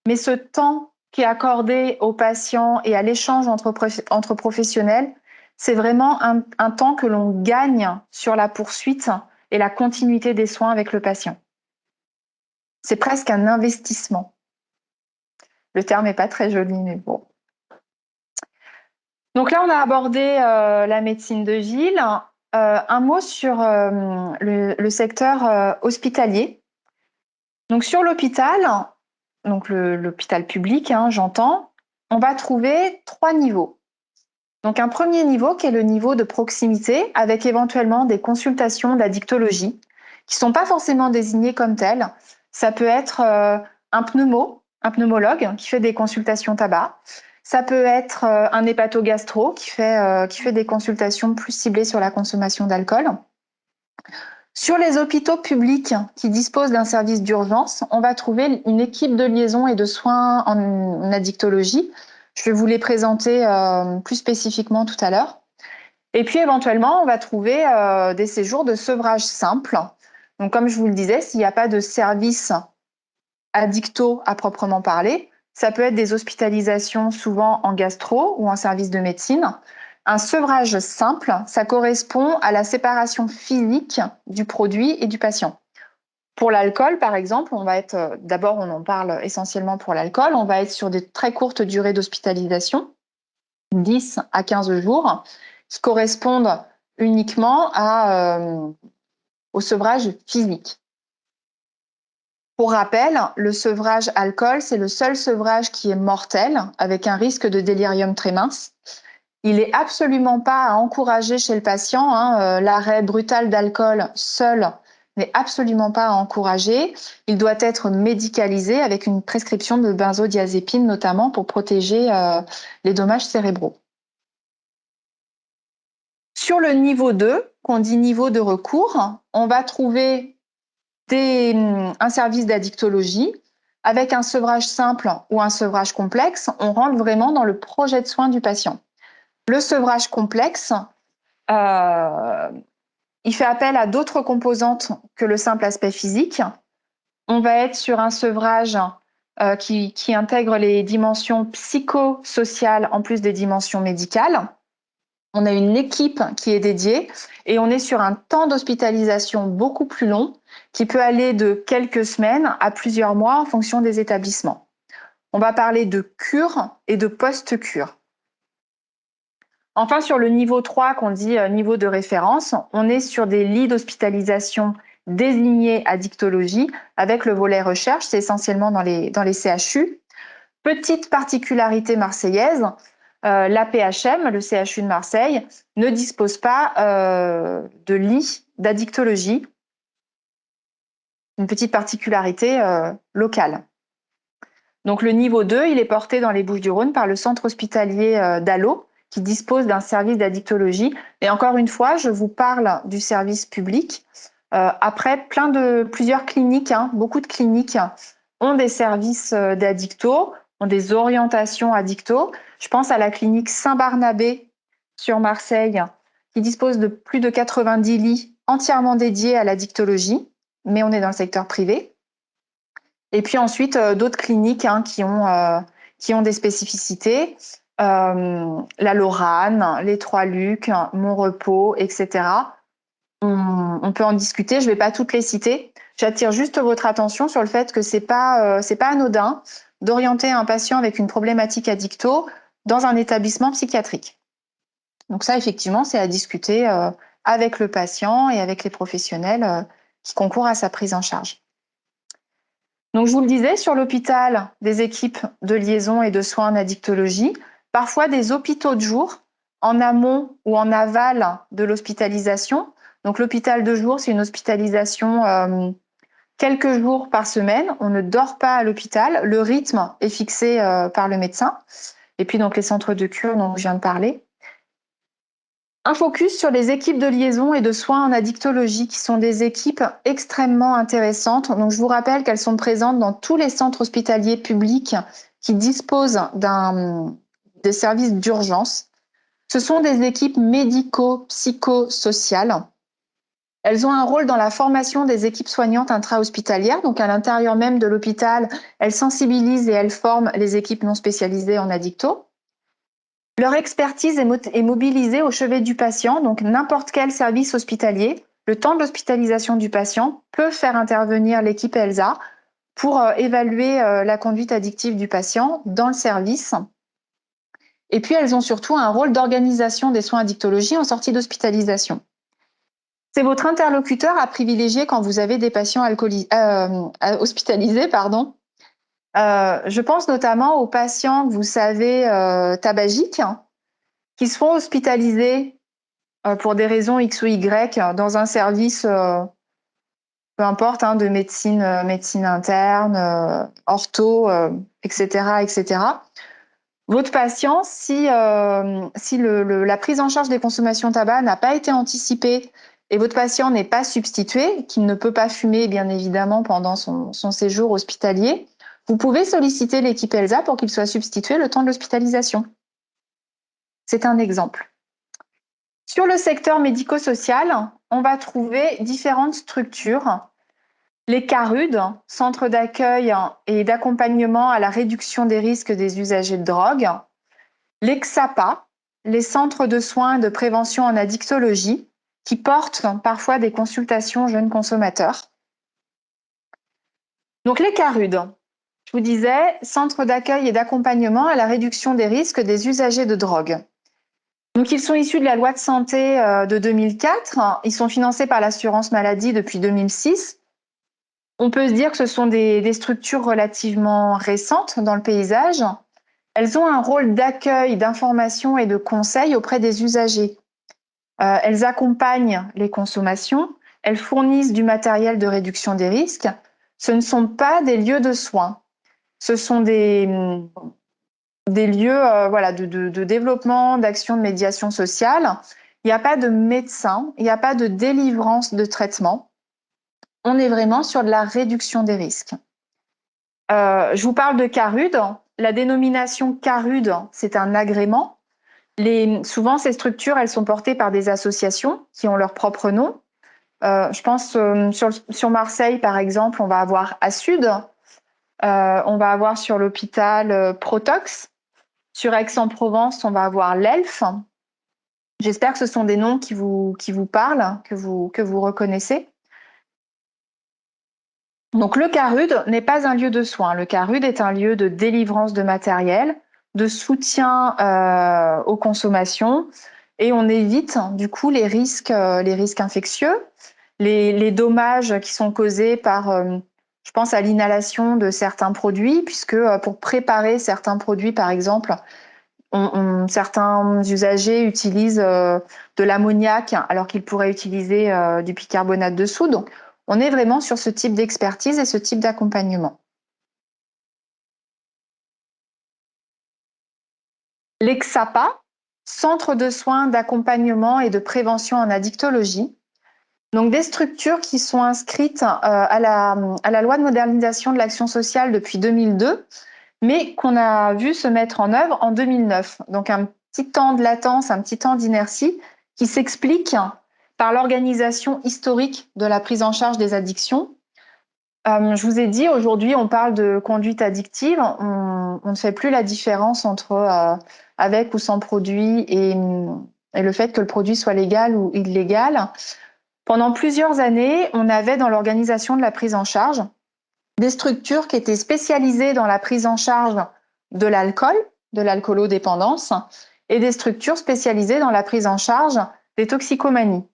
mais ce temps qui est accordé aux patients et à l'échange entre professionnels, c'est vraiment un temps que l'on gagne sur la poursuite et la continuité des soins avec le patient. C'est presque un investissement. Le terme n'est pas très joli, mais bon. Donc là, on a abordé la médecine de ville. Un mot sur le secteur hospitalier. Donc sur l'hôpital, donc l'hôpital public, j'entends, on va trouver 3 niveaux. Donc un premier niveau qui est le niveau de proximité avec éventuellement des consultations d'addictologie qui ne sont pas forcément désignées comme telles. Ça peut être un pneumologue qui fait des consultations tabac. Ça peut être un hépatogastro qui fait des consultations plus ciblées sur la consommation d'alcool. Sur les hôpitaux publics qui disposent d'un service d'urgence, on va trouver une équipe de liaison et de soins en addictologie. Je vais vous les présenter plus spécifiquement tout à l'heure. Et puis éventuellement, on va trouver des séjours de sevrage simple. Donc comme je vous le disais, s'il n'y a pas de service addicto à proprement parler, ça peut être des hospitalisations souvent en gastro ou en service de médecine. Un sevrage simple, ça correspond à la séparation physique du produit et du patient. Pour l'alcool, par exemple, d'abord, on en parle essentiellement pour l'alcool, on va être sur des très courtes durées d'hospitalisation, 10 à 15 jours, qui correspondent uniquement au sevrage physique. Pour rappel, le sevrage alcool, c'est le seul sevrage qui est mortel, avec un risque de délirium très mince. Il n'est absolument pas à encourager chez le patient. L'arrêt brutal d'alcool seul n'est absolument pas à encourager. Il doit être médicalisé avec une prescription de benzodiazépine, notamment pour protéger les dommages cérébraux. Sur le niveau 2, qu'on dit niveau de recours, on va trouver un service d'addictologie avec un sevrage simple ou un sevrage complexe. On rentre vraiment dans le projet de soins du patient. Le sevrage complexe, il fait appel à d'autres composantes que le simple aspect physique. On va être sur un sevrage qui intègre les dimensions psychosociales en plus des dimensions médicales. On a une équipe qui est dédiée et on est sur un temps d'hospitalisation beaucoup plus long qui peut aller de quelques semaines à plusieurs mois en fonction des établissements. On va parler de cure et de post-cure. Enfin, sur le niveau 3, qu'on dit niveau de référence, on est sur des lits d'hospitalisation désignés addictologie avec le volet recherche, c'est essentiellement dans les CHU. Petite particularité marseillaise, l'APHM, le CHU de Marseille, ne dispose pas de lit d'addictologie. Une petite particularité locale. Donc le niveau 2, il est porté dans les Bouches-du-Rhône par le centre hospitalier d'Allo, qui dispose d'un service d'addictologie. Et encore une fois, je vous parle du service public. Après, plusieurs cliniques, beaucoup de cliniques ont des services d'addicto, ont des orientations addicto. Je pense à la clinique Saint-Barnabé sur Marseille, qui dispose de plus de 90 lits entièrement dédiés à l'addictologie, mais on est dans le secteur privé. Et puis ensuite, d'autres cliniques qui ont des spécificités. La Lorane, les Trois-Lucs, Mon-Repos, etc. On peut en discuter, je ne vais pas toutes les citer. J'attire juste votre attention sur le fait que c'est pas anodin d'orienter un patient avec une problématique addicto dans un établissement psychiatrique. Donc ça, effectivement, c'est à discuter avec le patient et avec les professionnels qui concourent à sa prise en charge. Donc je vous le disais, sur l'hôpital, des équipes de liaison et de soins en addictologie, parfois des hôpitaux de jour en amont ou en aval de l'hospitalisation. Donc l'hôpital de jour, c'est une hospitalisation quelques jours par semaine. On ne dort pas à l'hôpital. Le rythme est fixé par le médecin. Et puis donc les centres de cure dont je viens de parler. Un focus sur les équipes de liaison et de soins en addictologie, qui sont des équipes extrêmement intéressantes. Donc, je vous rappelle qu'elles sont présentes dans tous les centres hospitaliers publics qui disposent des services d'urgence. Ce sont des équipes médico-psychosociales. Elles ont un rôle dans la formation des équipes soignantes intra-hospitalières. Donc, à l'intérieur même de l'hôpital, elles sensibilisent et elles forment les équipes non spécialisées en addicto. Leur expertise est mobilisée au chevet du patient, donc n'importe quel service hospitalier. Le temps de l'hospitalisation du patient peut faire intervenir l'équipe ELSA pour évaluer la conduite addictive du patient dans le service. Et puis, elles ont surtout un rôle d'organisation des soins addictologie en sortie d'hospitalisation. C'est votre interlocuteur à privilégier quand vous avez des patients hospitalisés. Je pense notamment aux patients que vous savez tabagiques, qui seront hospitalisés pour des raisons X ou Y dans un service, peu importe, de médecine interne, ortho, etc., etc. Votre patient, si la prise en charge des consommations tabac n'a pas été anticipée et votre patient n'est pas substitué, qu'il ne peut pas fumer, bien évidemment, pendant son séjour hospitalier, vous pouvez solliciter l'équipe ELSA pour qu'il soit substitué le temps de l'hospitalisation. C'est un exemple. Sur le secteur médico-social, on va trouver différentes structures. Les CARUD, centres d'accueil et d'accompagnement à la réduction des risques des usagers de drogue. Les XAPA, les centres de soins et de prévention en addictologie, qui portent parfois des consultations jeunes consommateurs. Donc les CARUD, je vous disais, centres d'accueil et d'accompagnement à la réduction des risques des usagers de drogue. Donc, ils sont issus de la loi de santé de 2004. Ils sont financés par l'assurance maladie depuis 2006. On peut se dire que ce sont des structures relativement récentes dans le paysage. Elles ont un rôle d'accueil, d'information et de conseil auprès des usagers. Elles accompagnent les consommations. Elles fournissent du matériel de réduction des risques. Ce ne sont pas des lieux de soins. Ce sont des lieux de développement, d'action de médiation sociale. Il n'y a pas de médecin, il n'y a pas de délivrance de traitement. On est vraiment sur de la réduction des risques. Je vous parle de CARUD. La dénomination CARUD, c'est un agrément. Souvent, ces structures, elles sont portées par des associations qui ont leur propre nom. Je pense sur Marseille, par exemple, on va avoir ASUD. On va avoir sur l'hôpital Protox. Sur Aix-en-Provence, on va avoir l'ELF. J'espère que ce sont des noms qui vous parlent, que vous reconnaissez. Donc le CARUD n'est pas un lieu de soins. Le CARUD est un lieu de délivrance de matériel, de soutien aux consommations, et on évite du coup les risques infectieux, les dommages qui sont causés par, je pense à l'inhalation de certains produits, puisque pour préparer certains produits, par exemple, certains usagers utilisent de l'ammoniac alors qu'ils pourraient utiliser du bicarbonate de soude. Donc, on est vraiment sur ce type d'expertise et ce type d'accompagnement. les XAPA, Centres de soins d'accompagnement et de prévention en addictologie. Donc des structures qui sont inscrites à la loi de modernisation de l'action sociale depuis 2002, mais qu'on a vu se mettre en œuvre en 2009. Donc un petit temps de latence, un petit temps d'inertie qui s'explique par l'organisation historique de la prise en charge des addictions. Je vous ai dit, aujourd'hui, on parle de conduite addictive. On ne fait plus la différence entre avec ou sans produit et le fait que le produit soit légal ou illégal. Pendant plusieurs années, on avait dans l'organisation de la prise en charge des structures qui étaient spécialisées dans la prise en charge de l'alcool, de l'alcoolodépendance, et des structures spécialisées dans la prise en charge des toxicomanies.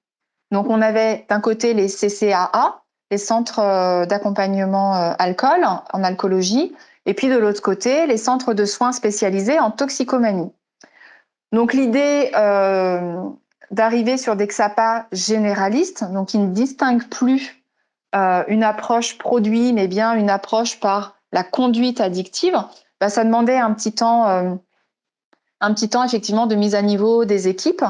Donc on avait d'un côté les CCAA, les centres d'accompagnement alcool, en alcoolologie, et puis de l'autre côté, les centres de soins spécialisés en toxicomanie. Donc l'idée d'arriver sur des XAPA généralistes, donc qui ne distinguent plus une approche produit, mais bien une approche par la conduite addictive, ça demandait un petit temps effectivement de mise à niveau des équipes.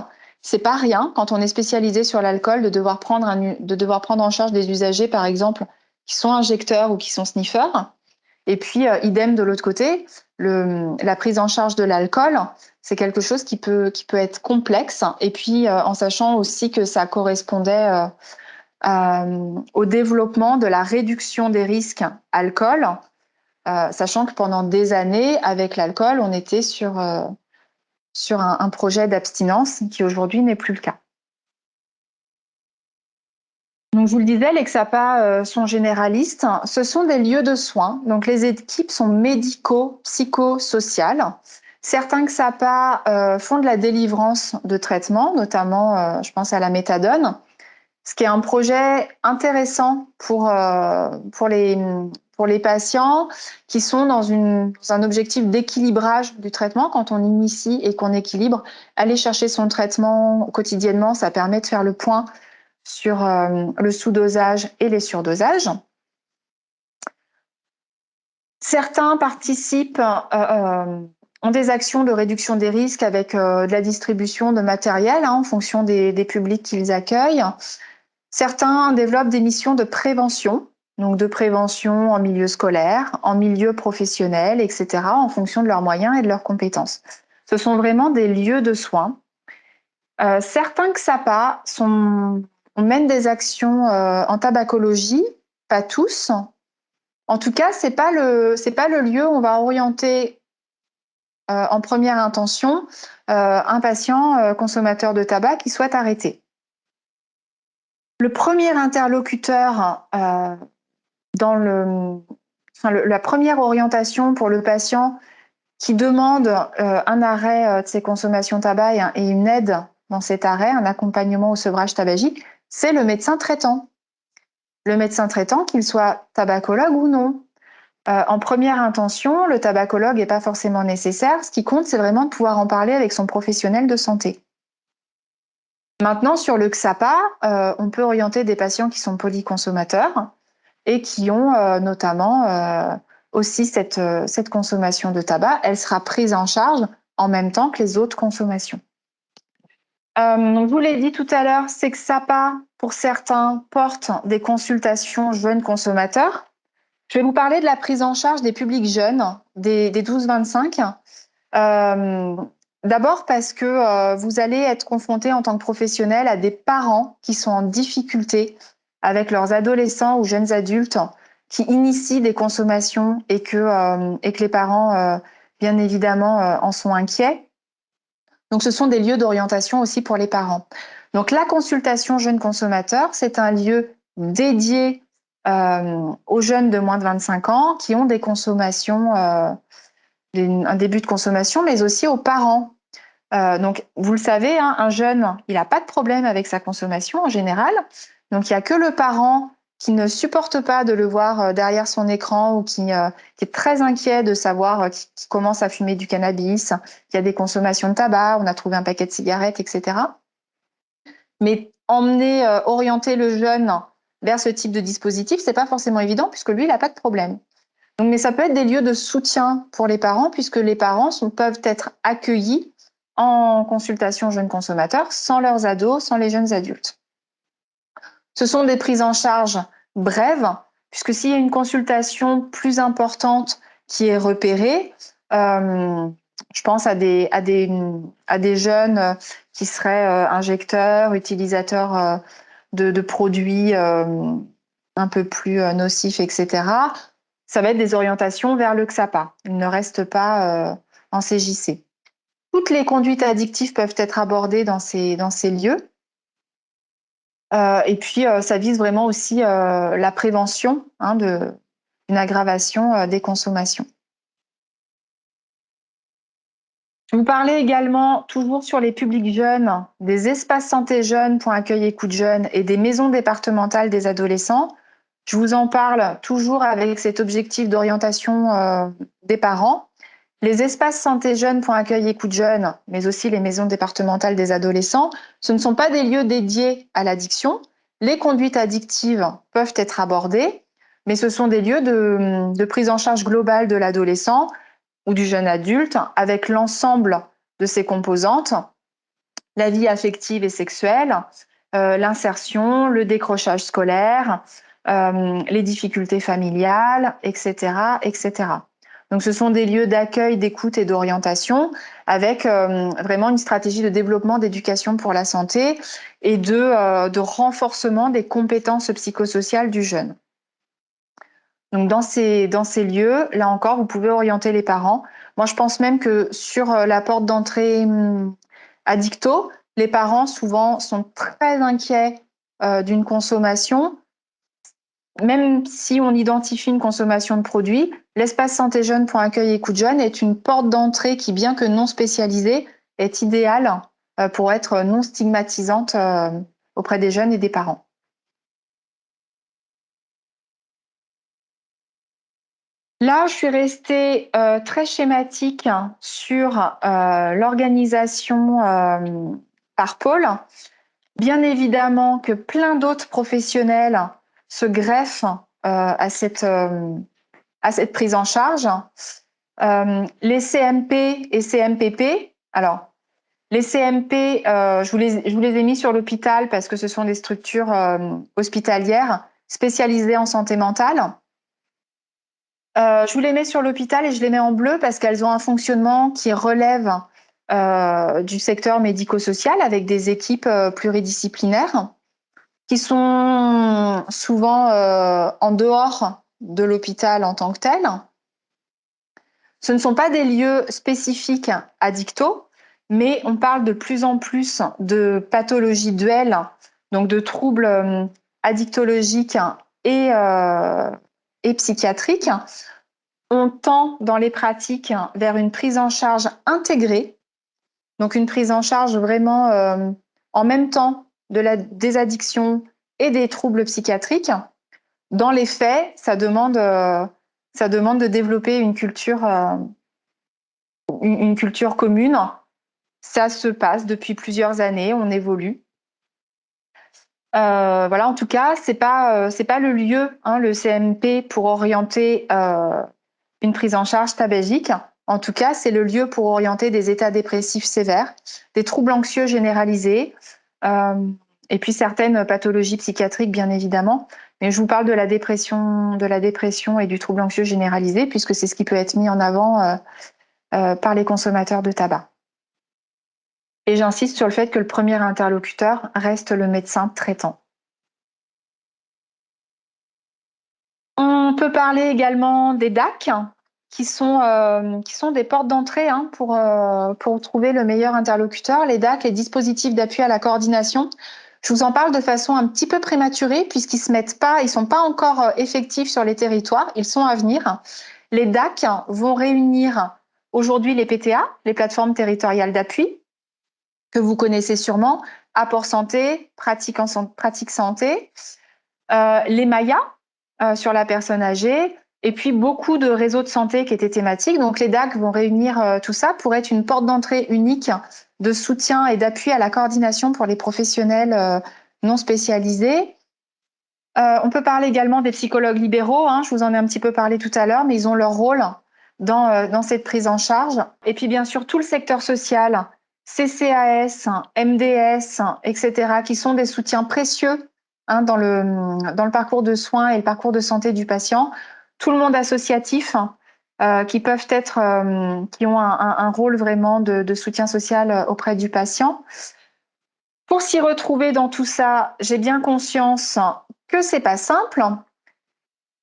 C'est pas rien quand on est spécialisé sur l'alcool de devoir prendre en charge des usagers, par exemple, qui sont injecteurs ou qui sont sniffeurs. Et puis, idem de l'autre côté, la prise en charge de l'alcool, c'est quelque chose qui peut être complexe. Et puis, en sachant aussi que ça correspondait au développement de la réduction des risques alcool, sachant que pendant des années, avec l'alcool, on était sur un projet d'abstinence qui aujourd'hui n'est plus le cas. Donc, je vous le disais, les XAPA sont généralistes. Ce sont des lieux de soins. Donc, les équipes sont médico-psychosociales. Certains XAPA font de la délivrance de traitements, notamment, je pense à la méthadone, ce qui est un projet intéressant pour les patients qui sont dans un objectif d'équilibrage du traitement. Quand on initie et qu'on équilibre, aller chercher son traitement quotidiennement, ça permet de faire le point sur le sous-dosage et les surdosages. Certains participent ont des actions de réduction des risques avec de la distribution de matériel en fonction des publics qu'ils accueillent. Certains développent des missions de prévention, donc de prévention en milieu scolaire, en milieu professionnel, etc., en fonction de leurs moyens et de leurs compétences. Ce sont vraiment des lieux de soins. Certains XAPA mènent des actions en tabacologie, pas tous. En tout cas, c'est pas le lieu où on va orienter en première intention un patient consommateur de tabac qui souhaite arrêter. Le premier interlocuteur la première orientation pour le patient qui demande un arrêt de ses consommations tabac et une aide dans cet arrêt, un accompagnement au sevrage tabagique, c'est le médecin traitant. Le médecin traitant, qu'il soit tabacologue ou non. En première intention, le tabacologue n'est pas forcément nécessaire. Ce qui compte, c'est vraiment de pouvoir en parler avec son professionnel de santé. Maintenant, sur le XAPA, on peut orienter des patients qui sont polyconsommateurs et qui ont notamment aussi cette consommation de tabac. Elle sera prise en charge en même temps que les autres consommations. Donc, je vous l'ai dit tout à l'heure, c'est que XAPA, pour certains, porte des consultations jeunes consommateurs. Je vais vous parler de la prise en charge des publics jeunes, des 12-25. D'abord parce que vous allez être confronté en tant que professionnel à des parents qui sont en difficulté avec leurs adolescents ou jeunes adultes qui initient des consommations et que les parents, bien évidemment, en sont inquiets. Donc, ce sont des lieux d'orientation aussi pour les parents. Donc, la consultation jeunes consommateurs, c'est un lieu dédié aux jeunes de moins de 25 ans qui ont des consommations, un début de consommation, mais aussi aux parents. Donc, vous le savez, un jeune, il n'a pas de problème avec sa consommation en général. Donc, il n'y a que le parent qui ne supporte pas de le voir derrière son écran ou qui est très inquiet de savoir qu'il commence à fumer du cannabis, qu'il y a des consommations de tabac, on a trouvé un paquet de cigarettes, etc. Mais orienter le jeune vers ce type de dispositif, c'est pas forcément évident puisque lui, il n'a pas de problème. Donc, mais ça peut être des lieux de soutien pour les parents puisque les parents peuvent être accueillis en consultation jeunes consommateurs, sans leurs ados, sans les jeunes adultes. Ce sont des prises en charge brèves, puisque s'il y a une consultation plus importante qui est repérée, je pense à des jeunes qui seraient injecteurs, utilisateurs de produits un peu plus nocifs, etc. Ça va être des orientations vers le XAPA. Ils ne restent pas en CJC. Toutes les conduites addictives peuvent être abordées dans ces lieux. Et puis, ça vise vraiment aussi la prévention d'une aggravation des consommations. Je vous parlais également, toujours sur les publics jeunes, des espaces santé jeunes pour accueil écoute jeunes et des maisons départementales des adolescents. Je vous en parle toujours avec cet objectif d'orientation des parents. Les espaces santé jeunes pour accueil écoute jeunes, mais aussi les maisons départementales des adolescents, ce ne sont pas des lieux dédiés à l'addiction. Les conduites addictives peuvent être abordées, mais ce sont des lieux de prise en charge globale de l'adolescent ou du jeune adulte avec l'ensemble de ses composantes, la vie affective et sexuelle, l'insertion, le décrochage scolaire, les difficultés familiales, etc., etc. Donc, ce sont des lieux d'accueil, d'écoute et d'orientation avec vraiment une stratégie de développement d'éducation pour la santé et de renforcement des compétences psychosociales du jeune. Donc, dans ces lieux, là encore, vous pouvez orienter les parents. Moi, je pense même que sur la porte d'entrée addicto, les parents, souvent, sont très inquiets d'une consommation. Même si on identifie une consommation de produits, l'espace santé jeune pour accueil écoute jeune est une porte d'entrée qui, bien que non spécialisée, est idéale pour être non stigmatisante auprès des jeunes et des parents. Là, je suis restée très schématique sur l'organisation par pôle. Bien évidemment que plein d'autres professionnels se greffent à cette prise en charge. Les CMP et CMPP, alors les CMP, je vous les ai mis sur l'hôpital parce que ce sont des structures hospitalières spécialisées en santé mentale. Je vous les mets sur l'hôpital et je les mets en bleu parce qu'elles ont un fonctionnement qui relève du secteur médico-social avec des équipes pluridisciplinaires qui sont souvent en dehors de l'hôpital en tant que tel. Ce ne sont pas des lieux spécifiques addicto, mais on parle de plus en plus de pathologies duelles, donc de troubles addictologiques et psychiatriques. On tend dans les pratiques vers une prise en charge intégrée, donc une prise en charge vraiment en même temps des addictions et des troubles psychiatriques. Dans les faits, ça demande de développer une culture commune. Ça se passe depuis plusieurs années, on évolue. Voilà, en tout cas, c'est pas le lieu, le CMP, pour orienter une prise en charge tabagique. En tout cas, c'est le lieu pour orienter des états dépressifs sévères, des troubles anxieux généralisés, et puis certaines pathologies psychiatriques, bien évidemment. Mais je vous parle de la dépression et du trouble anxieux généralisé, puisque c'est ce qui peut être mis en avant par les consommateurs de tabac. Et j'insiste sur le fait que le premier interlocuteur reste le médecin traitant. On peut parler également des DAC, qui sont des portes d'entrée pour trouver le meilleur interlocuteur. Les DAC, les dispositifs d'appui à la coordination, je vous en parle de façon un petit peu prématurée puisqu'ils sont pas encore effectifs sur les territoires, ils sont à venir. Les DAC vont réunir aujourd'hui les PTA, les plateformes territoriales d'appui, que vous connaissez sûrement, Apport Santé, Pratique Santé, les Maya sur la personne âgée, et puis beaucoup de réseaux de santé qui étaient thématiques. Donc les DAC vont réunir tout ça pour être une porte d'entrée unique de soutien et d'appui à la coordination pour les professionnels non spécialisés. On peut parler également des psychologues libéraux, je vous en ai un petit peu parlé tout à l'heure, mais ils ont leur rôle dans cette prise en charge. Et puis bien sûr tout le secteur social CCAS, MDS, etc., qui sont des soutiens précieux dans le parcours de soins et le parcours de santé du patient. Tout le monde associatif, qui peuvent être, qui ont un rôle vraiment de soutien social auprès du patient. Pour s'y retrouver dans tout ça, j'ai bien conscience que c'est pas simple.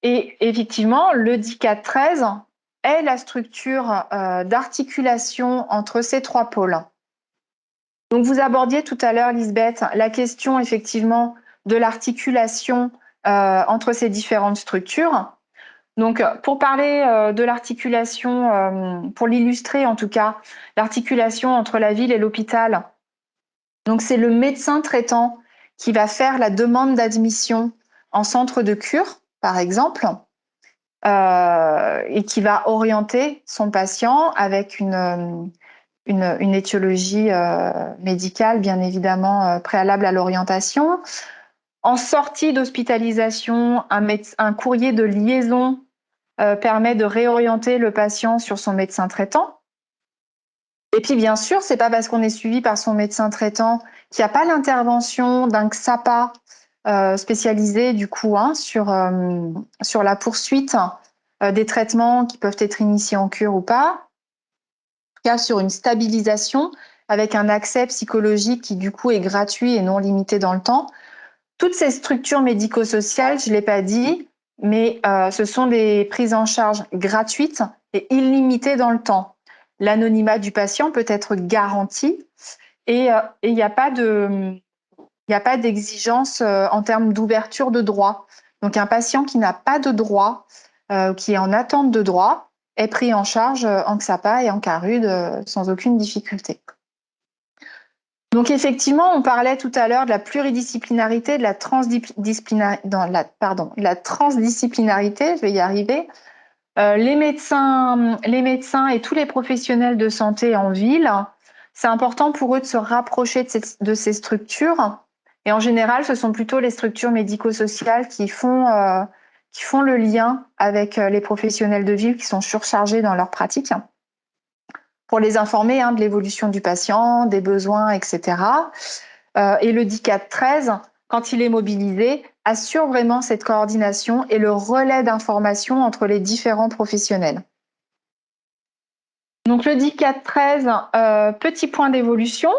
Et effectivement, le DICAD 13 est la structure d'articulation entre ces trois pôles. Donc, vous abordiez tout à l'heure, Lisbeth, la question effectivement de l'articulation entre ces différentes structures. Donc, pour parler de l'articulation, pour l'illustrer en tout cas, l'articulation entre la ville et l'hôpital, donc c'est le médecin traitant qui va faire la demande d'admission en centre de cure, par exemple, et qui va orienter son patient avec une étiologie médicale, bien évidemment, préalable à l'orientation. En sortie d'hospitalisation, un courrier de liaison permet de réorienter le patient sur son médecin traitant. Et puis, bien sûr, c'est pas parce qu'on est suivi par son médecin traitant qu'il n'y a pas l'intervention d'un XAPA spécialisé, du coup, sur la poursuite des traitements qui peuvent être initiés en cure ou pas. En tout cas, sur une stabilisation avec un accès psychologique qui, du coup, est gratuit et non limité dans le temps. Toutes ces structures médico-sociales, je ne l'ai pas dit, mais ce sont des prises en charge gratuites et illimitées dans le temps. L'anonymat du patient peut être garanti et il n'y a pas d'exigence en termes d'ouverture de droit. Donc un patient qui n'a pas de droit, qui est en attente de droit, est pris en charge en XAPA et en CARUD sans aucune difficulté. Donc effectivement, on parlait tout à l'heure de la pluridisciplinarité, de la transdisciplinarité, je vais y arriver. Les médecins et tous les professionnels de santé en ville, c'est important pour eux de se rapprocher de ces structures. Et en général, ce sont plutôt les structures médico-sociales qui font le lien avec les professionnels de ville qui sont surchargés dans leur pratique pour les informer de l'évolution du patient, des besoins, etc. Et le DICAD 13, quand il est mobilisé, assure vraiment cette coordination et le relais d'information entre les différents professionnels. Donc le DICAD 13, petit point d'évolution.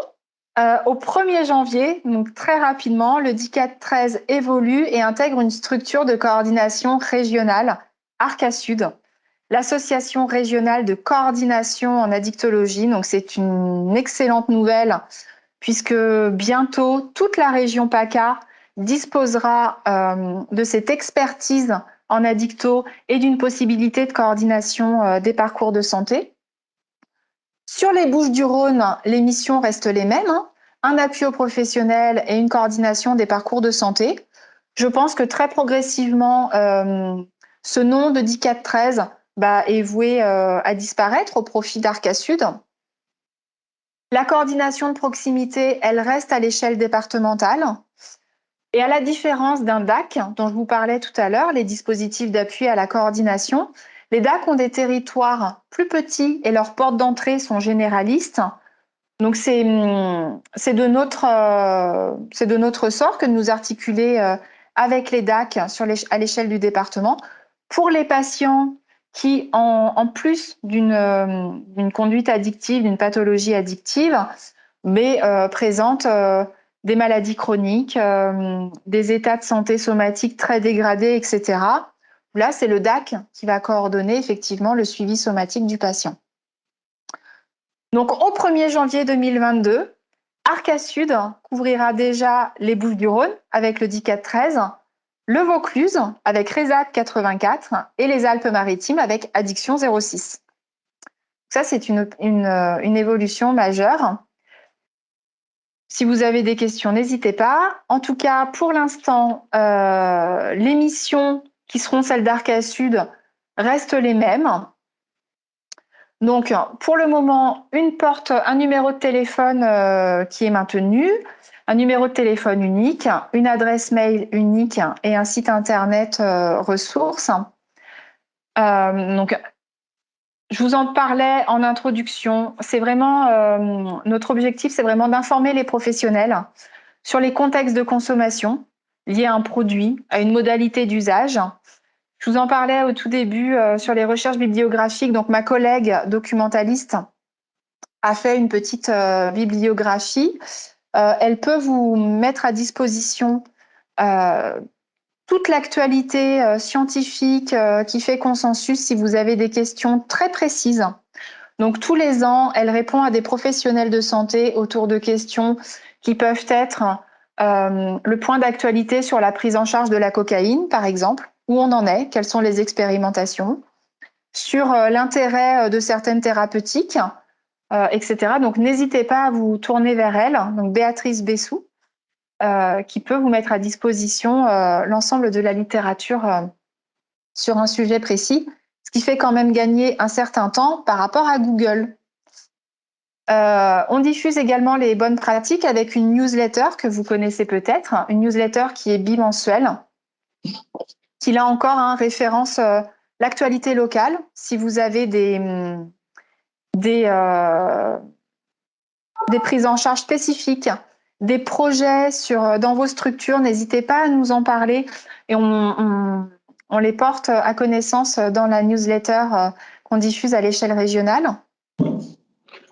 Au 1er janvier, donc très rapidement, le DICAD 13 évolue et intègre une structure de coordination régionale, ARCA-Sud, l'association régionale de coordination en addictologie. Donc c'est une excellente nouvelle puisque bientôt toute la région PACA disposera de cette expertise en addicto et d'une possibilité de coordination des parcours de santé. Sur les Bouches-du-Rhône, les missions restent les mêmes, un appui aux professionnels et une coordination des parcours de santé. Je pense que très progressivement, ce nom de DICAD 13 est voué à disparaître au profit d'Arca Sud. La coordination de proximité, elle reste à l'échelle départementale. Et à la différence d'un DAC, dont je vous parlais tout à l'heure, les dispositifs d'appui à la coordination, les DAC ont des territoires plus petits et leurs portes d'entrée sont généralistes. Donc c'est de notre sort que de nous articuler avec les DAC à l'échelle du département pour les patients qui, en plus d'une conduite addictive, d'une pathologie addictive, mais présentent des maladies chroniques, des états de santé somatique très dégradés, etc. Là, c'est le DAC qui va coordonner effectivement le suivi somatique du patient. Donc, au 1er janvier 2022, Arca Sud couvrira déjà les Bouches-du-Rhône avec le DICAD 13, le Vaucluse avec RESAD 84 et les Alpes-Maritimes avec Addiction 06. Ça, c'est une évolution majeure. Si vous avez des questions, n'hésitez pas. En tout cas, pour l'instant, les missions qui seront celles d'Arca Sud restent les mêmes. Donc, pour le moment, un numéro de téléphone qui est maintenu, un numéro de téléphone unique, une adresse mail unique et un site internet ressources. Donc, Je vous en parlais en introduction. C'est vraiment notre objectif, c'est vraiment d'informer les professionnels sur les contextes de consommation liés à un produit, à une modalité d'usage. Je vous en parlais au tout début sur les recherches bibliographiques. Donc, ma collègue documentaliste a fait une petite bibliographie. Elle peut vous mettre à disposition toute l'actualité scientifique qui fait consensus si vous avez des questions très précises. Donc, tous les ans, elle répond à des professionnels de santé autour de questions qui peuvent être le point d'actualité sur la prise en charge de la cocaïne, par exemple, où on en est, quelles sont les expérimentations, sur l'intérêt de certaines thérapeutiques, etc. Donc, n'hésitez pas à vous tourner vers elle, donc Béatrice Bessou, qui peut vous mettre à disposition l'ensemble de la littérature sur un sujet précis, ce qui fait quand même gagner un certain temps par rapport à Google. On diffuse également les bonnes pratiques avec une newsletter que vous connaissez peut-être, une newsletter qui est bimensuelle, qui là encore référence l'actualité locale. Si vous avez des prises en charge spécifiques, des projets dans vos structures, n'hésitez pas à nous en parler et on les porte à connaissance dans la newsletter qu'on diffuse à l'échelle régionale.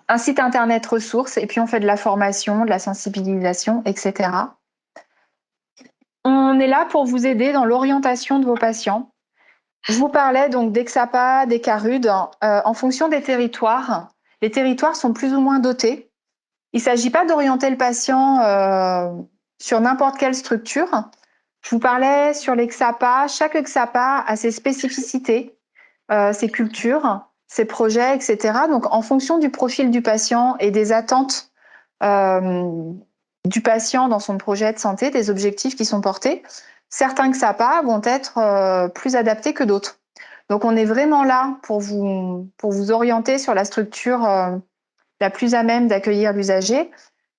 Un site internet ressources et puis on fait de la formation, de la sensibilisation, etc. On est là pour vous aider dans l'orientation de vos patients. Je vous parlais donc d'Exapa, des CARUD. En fonction des territoires, les territoires sont plus ou moins dotés. Il ne s'agit pas d'orienter le patient sur n'importe quelle structure. Je vous parlais sur l'Exapa. Chaque Exapa a ses spécificités, ses cultures, ses projets, etc. Donc, en fonction du profil du patient et des attentes du patient dans son projet de santé, des objectifs qui sont portés, certains Exapa vont être plus adaptés que d'autres. Donc, on est vraiment là pour vous orienter sur la structure la plus à même d'accueillir l'usager,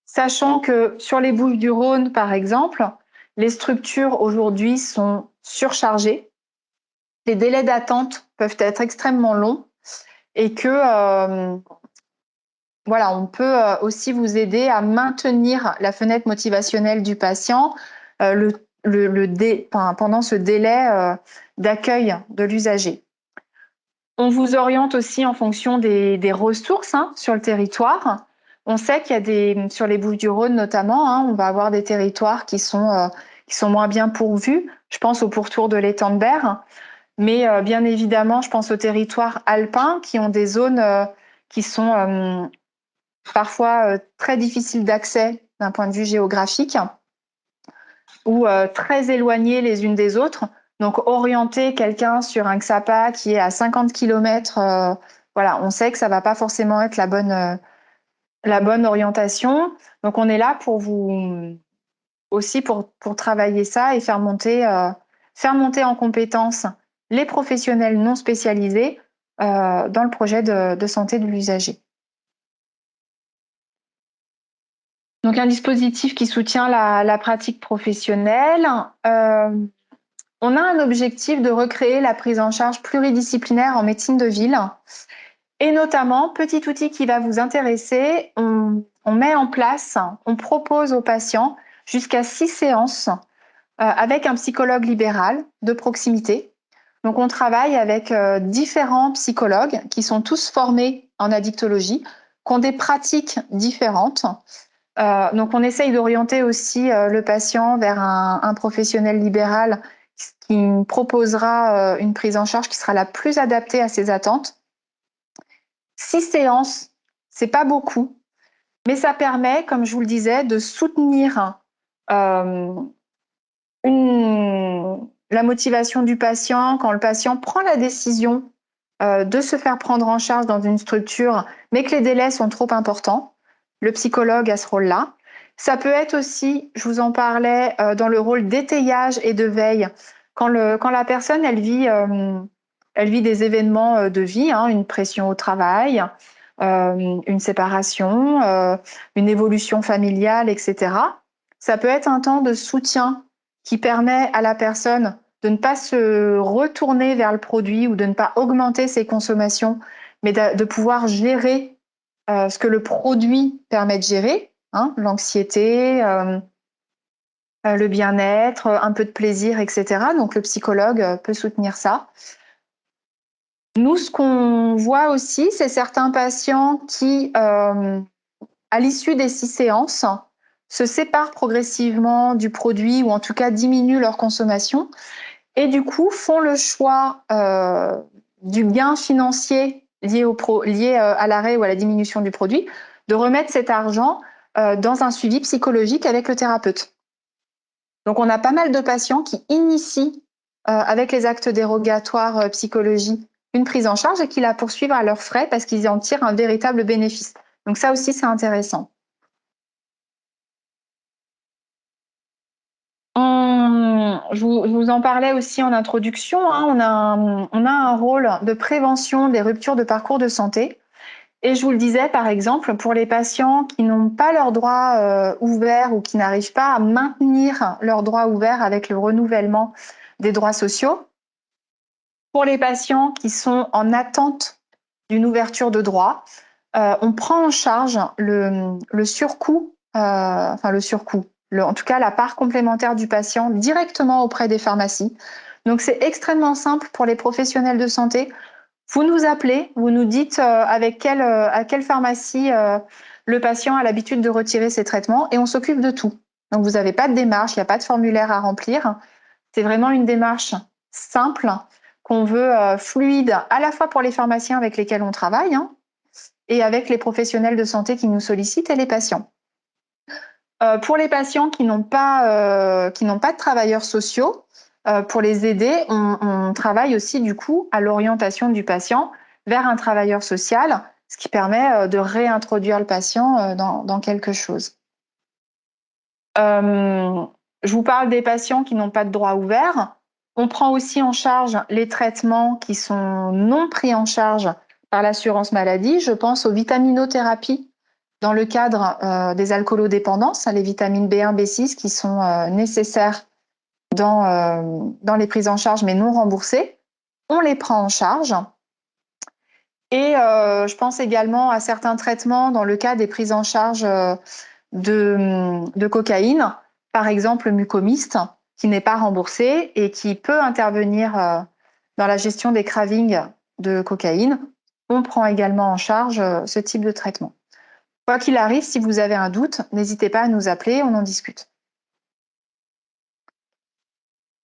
sachant que sur les Bouches-du-Rhône, par exemple, les structures aujourd'hui sont surchargées. Les délais d'attente peuvent être extrêmement longs et que voilà, on peut aussi vous aider à maintenir la fenêtre motivationnelle du patient pendant ce délai d'accueil de l'usager. On vous oriente aussi en fonction des ressources sur le territoire. On sait qu'il y a sur les Bouches-du-Rhône notamment, on va avoir des territoires qui sont moins bien pourvus. Je pense au pourtour de l'étang de Berre. Mais bien évidemment, je pense aux territoires alpins qui ont des zones qui sont parfois très difficiles d'accès d'un point de vue géographique ou très éloignées les unes des autres. Donc, orienter quelqu'un sur un XAPA qui est à 50 km, voilà, on sait que ça ne va pas forcément être la bonne orientation. Donc, on est là pour vous aussi pour travailler ça et faire monter en compétence les professionnels non spécialisés dans le projet de santé de l'usager. Donc, un dispositif qui soutient la pratique professionnelle. On a un objectif de recréer la prise en charge pluridisciplinaire en médecine de ville. Et notamment, petit outil qui va vous intéresser, on met en place, on propose aux patients jusqu'à 6 séances avec un psychologue libéral de proximité. Donc, on travaille avec différents psychologues qui sont tous formés en addictologie, qui ont des pratiques différentes. Donc, on essaye d'orienter aussi le patient vers un professionnel libéral qui proposera une prise en charge qui sera la plus adaptée à ses attentes. 6 séances, c'est pas beaucoup, mais ça permet, comme je vous le disais, de soutenir la motivation du patient quand le patient prend la décision de se faire prendre en charge dans une structure, mais que les délais sont trop importants. Le psychologue a ce rôle-là. Ça peut être aussi, je vous en parlais, dans le rôle d'étayage et de veille. Quand la personne, elle vit des événements de vie, une pression au travail, une séparation, une évolution familiale, etc. Ça peut être un temps de soutien qui permet à la personne de ne pas se retourner vers le produit ou de ne pas augmenter ses consommations, mais de pouvoir gérer ce que le produit permet de gérer, hein, l'anxiété, le bien-être, un peu de plaisir, etc. Donc le psychologue peut soutenir ça. Nous, ce qu'on voit aussi, c'est certains patients qui, à l'issue des 6 séances, se séparent progressivement du produit ou en tout cas diminuent leur consommation et du coup font le choix du gain financier lié à l'arrêt ou à la diminution du produit, de remettre cet argent dans un suivi psychologique avec le thérapeute. Donc on a pas mal de patients qui initient avec les actes dérogatoires psychologie une prise en charge et qui la poursuivent à leurs frais parce qu'ils en tirent un véritable bénéfice. Donc ça aussi, c'est intéressant. Je vous en parlais aussi en introduction, hein, on a un rôle de prévention des ruptures de parcours de santé. Et je vous le disais, par exemple, pour les patients qui n'ont pas leurs droits ouverts ou qui n'arrivent pas à maintenir leurs droits ouverts avec le renouvellement des droits sociaux, pour les patients qui sont en attente d'une ouverture de droits, on prend en charge le surcoût, en tout cas la part complémentaire du patient directement auprès des pharmacies. Donc c'est extrêmement simple pour les professionnels de santé. Vous nous appelez, vous nous dites à quelle pharmacie le patient a l'habitude de retirer ses traitements et on s'occupe de tout. Donc vous n'avez pas de démarche, il n'y a pas de formulaire à remplir. C'est vraiment une démarche simple qu'on veut fluide à la fois pour les pharmaciens avec lesquels on travaille, hein, et avec les professionnels de santé qui nous sollicitent et les patients. Pour les patients qui n'ont pas de travailleurs sociaux, pour les aider, on travaille aussi du coup à l'orientation du patient vers un travailleur social, ce qui permet de réintroduire le patient dans quelque chose. Je vous parle des patients qui n'ont pas de droit ouvert. On prend aussi en charge les traitements qui sont non pris en charge par l'assurance maladie. Je pense aux vitaminothérapies dans le cadre des alcoolodépendances, les vitamines B1, B6 qui sont nécessaires dans les prises en charge mais non remboursées. On les prend en charge. Et je pense également à certains traitements dans le cas des prises en charge de cocaïne, par exemple le mucomyste, qui n'est pas remboursé et qui peut intervenir dans la gestion des cravings de cocaïne. On prend également en charge ce type de traitement. Quoi qu'il arrive, si vous avez un doute, n'hésitez pas à nous appeler, on en discute.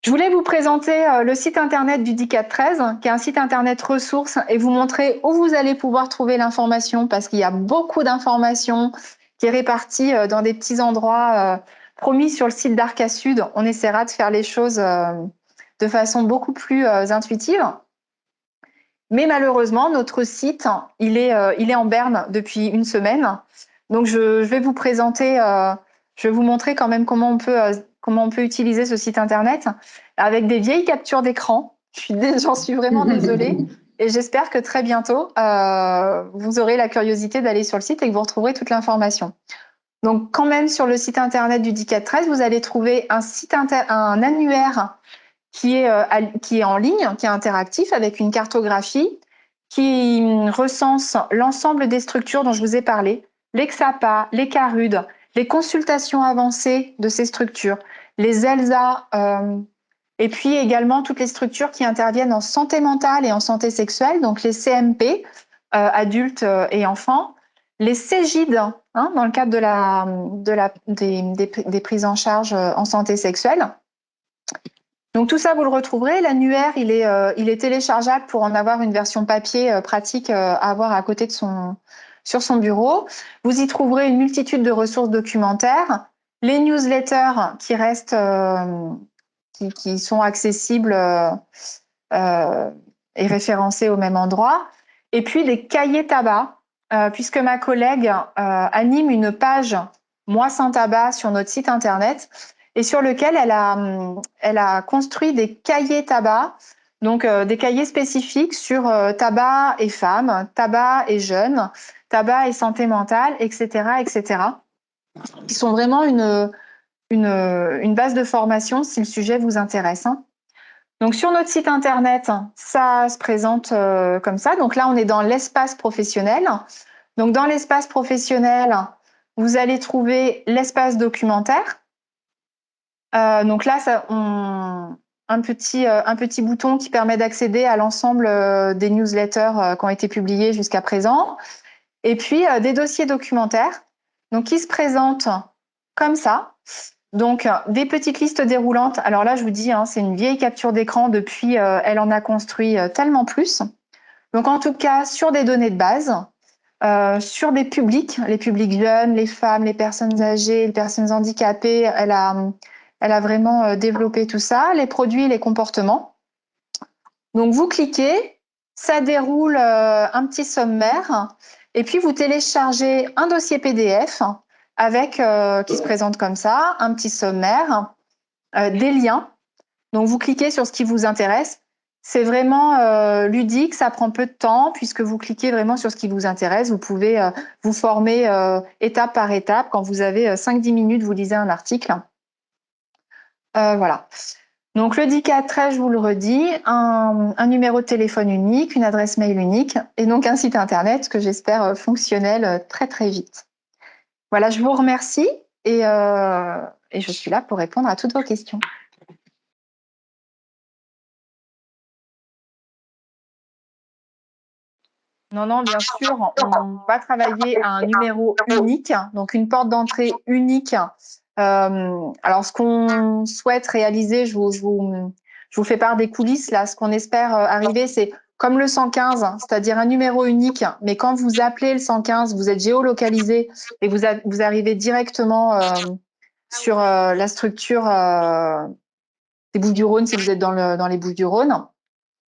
Je voulais vous présenter le site internet du DICAD 13, qui est un site internet ressources, et vous montrer où vous allez pouvoir trouver l'information, parce qu'il y a beaucoup d'informations qui est répartie dans des petits endroits promis sur le site d'Arca Sud. On essaiera de faire les choses de façon beaucoup plus intuitive. Mais malheureusement, notre site, il est en berne depuis une semaine. Donc, je vais vous présenter, je vais vous montrer quand même comment on peut utiliser ce site internet avec des vieilles captures d'écran. J'en suis vraiment désolée. Et j'espère que très bientôt, vous aurez la curiosité d'aller sur le site et que vous retrouverez toute l'information. Donc, quand même, sur le site internet du DICAD 13, vous allez trouver un annuaire qui est en ligne, qui est interactif, avec une cartographie qui recense l'ensemble des structures dont je vous ai parlé, les XAPA, les CARUD, les consultations avancées de ces structures, les ELSA, et puis également toutes les structures qui interviennent en santé mentale et en santé sexuelle, donc les CMP, adultes et enfants, les CEGID, hein, dans le cadre des prises en charge en santé sexuelle. Donc tout ça, vous le retrouverez. L'annuaire, il est téléchargeable pour en avoir une version papier pratique à avoir à côté sur son bureau. Vous y trouverez une multitude de ressources documentaires, les newsletters qui restent, qui sont accessibles et référencés au même endroit, et puis des cahiers tabac, puisque ma collègue anime une page Moi sans tabac sur notre site internet, et sur lequel elle a construit des cahiers tabac, donc des cahiers spécifiques sur tabac et femmes, tabac et jeunes, tabac et santé mentale, etc., etc., qui sont vraiment une base de formation si le sujet vous intéresse, hein. Donc, sur notre site internet, ça se présente comme ça. Donc là, on est dans l'espace professionnel. Donc, dans l'espace professionnel, vous allez trouver l'espace documentaire. Donc là, un petit bouton qui permet d'accéder à l'ensemble des newsletters qui ont été publiés jusqu'à présent. Et puis, des dossiers documentaires, donc qui se présentent comme ça. Donc, des petites listes déroulantes. Alors là, je vous dis, c'est une vieille capture d'écran. Depuis, elle en a construit tellement plus. Donc, en tout cas, sur des données de base, sur des publics, les publics jeunes, les femmes, les personnes âgées, les personnes handicapées, elle a vraiment développé tout ça, les produits, les comportements. Donc, vous cliquez, ça déroule un petit sommaire, et puis vous téléchargez un dossier PDF avec qui se présente comme ça, un petit sommaire, des liens. Donc, vous cliquez sur ce qui vous intéresse. C'est vraiment ludique, ça prend peu de temps puisque vous cliquez vraiment sur ce qui vous intéresse. Vous pouvez vous former étape par étape. Quand vous avez 5-10 minutes, vous lisez un article. Voilà. Donc, le DICAD 13, je vous le redis, un numéro de téléphone unique, une adresse mail unique et donc un site internet que j'espère fonctionnel très, très vite. Voilà, je vous remercie et je suis là pour répondre à toutes vos questions. Non, bien sûr, on va travailler à un numéro unique, donc une porte d'entrée unique. Alors, ce qu'on souhaite réaliser, je vous fais part des coulisses. Là, ce qu'on espère arriver, c'est comme le 115, c'est-à-dire un numéro unique, mais quand vous appelez le 115, vous êtes géolocalisé et vous arrivez directement sur la structure des Bouches-du-Rhône si vous êtes dans les Bouches-du-Rhône.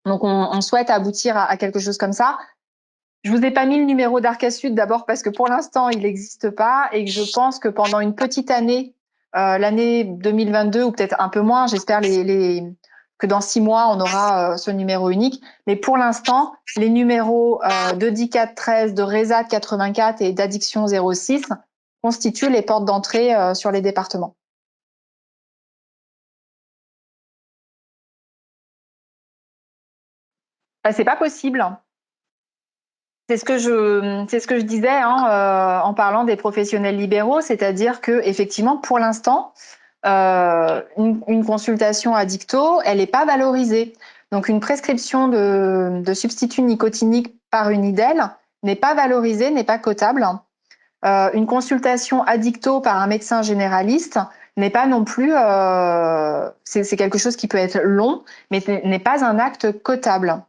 Donc, on souhaite aboutir à quelque chose comme ça. Je vous ai pas mis le numéro d'Arca Sud d'abord parce que pour l'instant, il n'existe pas et que je pense que pendant une petite année, l'année 2022 ou peut-être un peu moins, j'espère que dans 6 mois, on aura ce numéro unique. Mais pour l'instant, les numéros de DICAD 13, de RESAD 84 et d'Addiction 06 constituent les portes d'entrée sur les départements. C'est pas possible. C'est ce que je disais en parlant des professionnels libéraux, c'est-à-dire que effectivement, pour l'instant, une consultation addicto, elle n'est pas valorisée. Donc, une prescription de substitut nicotinique par une IDEL n'est pas valorisée, n'est pas cotable. Une consultation addicto par un médecin généraliste n'est pas non plus. C'est quelque chose qui peut être long, mais n'est pas un acte cotable.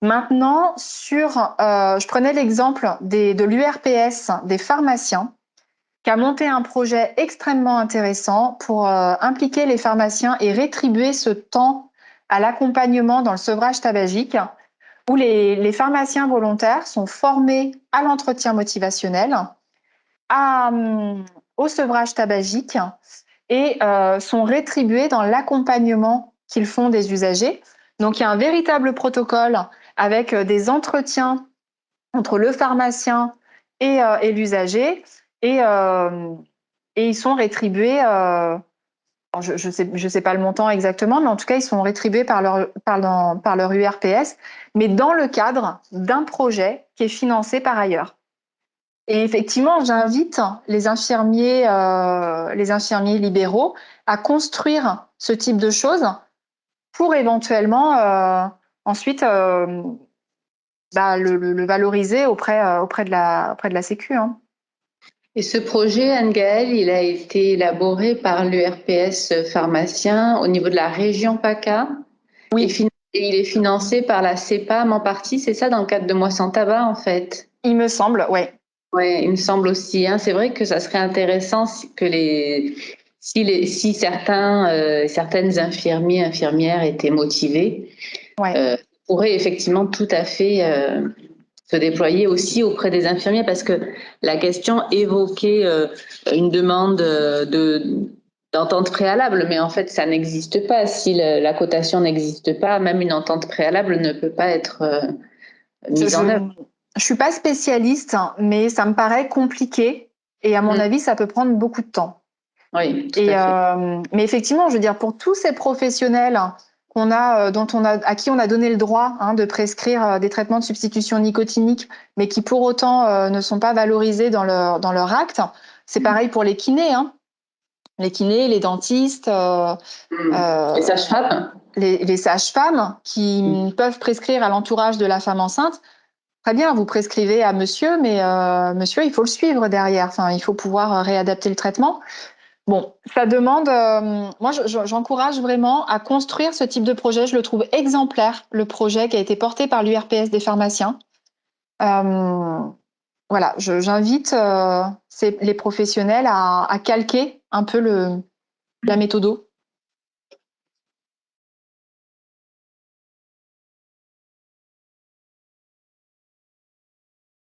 Maintenant, je prenais l'exemple de l'URPS, des pharmaciens, qui a monté un projet extrêmement intéressant pour impliquer les pharmaciens et rétribuer ce temps à l'accompagnement dans le sevrage tabagique, où les pharmaciens volontaires sont formés à l'entretien motivationnel, au sevrage tabagique et sont rétribués dans l'accompagnement qu'ils font des usagers. Donc, il y a un véritable protocole avec des entretiens entre le pharmacien et l'usager et ils sont rétribués. Je sais pas le montant exactement, mais en tout cas, ils sont rétribués par leur URPS, mais dans le cadre d'un projet qui est financé par ailleurs. Et effectivement, j'invite les infirmiers libéraux à construire ce type de choses pour éventuellement ensuite le valoriser auprès de la Sécu. Hein. Et ce projet, Anne-Gaëlle, il a été élaboré par l'URPS pharmacien au niveau de la région PACA. Oui. Et il est financé par la CEPAM en partie, c'est ça, dans le cadre de Moi sans tabac, en fait. Il me semble, oui. Oui, il me semble aussi. Hein. C'est vrai que ça serait intéressant si certaines infirmières étaient motivées, pourraient effectivement tout à fait se déployer aussi auprès des infirmiers, parce que la question évoquait une demande d'entente préalable, mais en fait ça n'existe pas. Si la cotation n'existe pas, même une entente préalable ne peut pas être mise en œuvre. Je suis pas spécialiste, mais ça me paraît compliqué et à mon avis, ça peut prendre beaucoup de temps. Oui, tout à fait. Mais effectivement, je veux dire, pour tous ces professionnels à qui on a donné le droit de prescrire des traitements de substitution nicotinique, mais qui pour autant ne sont pas valorisés dans leur acte. C'est pareil pour les kinés. Les kinés, les dentistes, les sages-femmes. Les sages-femmes qui peuvent prescrire à l'entourage de la femme enceinte. Très bien, vous prescrivez à monsieur, mais monsieur, il faut le suivre derrière. Enfin, il faut pouvoir réadapter le traitement. Bon, ça demande. Moi, j'encourage vraiment à construire ce type de projet. Je le trouve exemplaire, le projet qui a été porté par l'URPS des pharmaciens. Voilà, j'invite les professionnels à calquer un peu la méthode.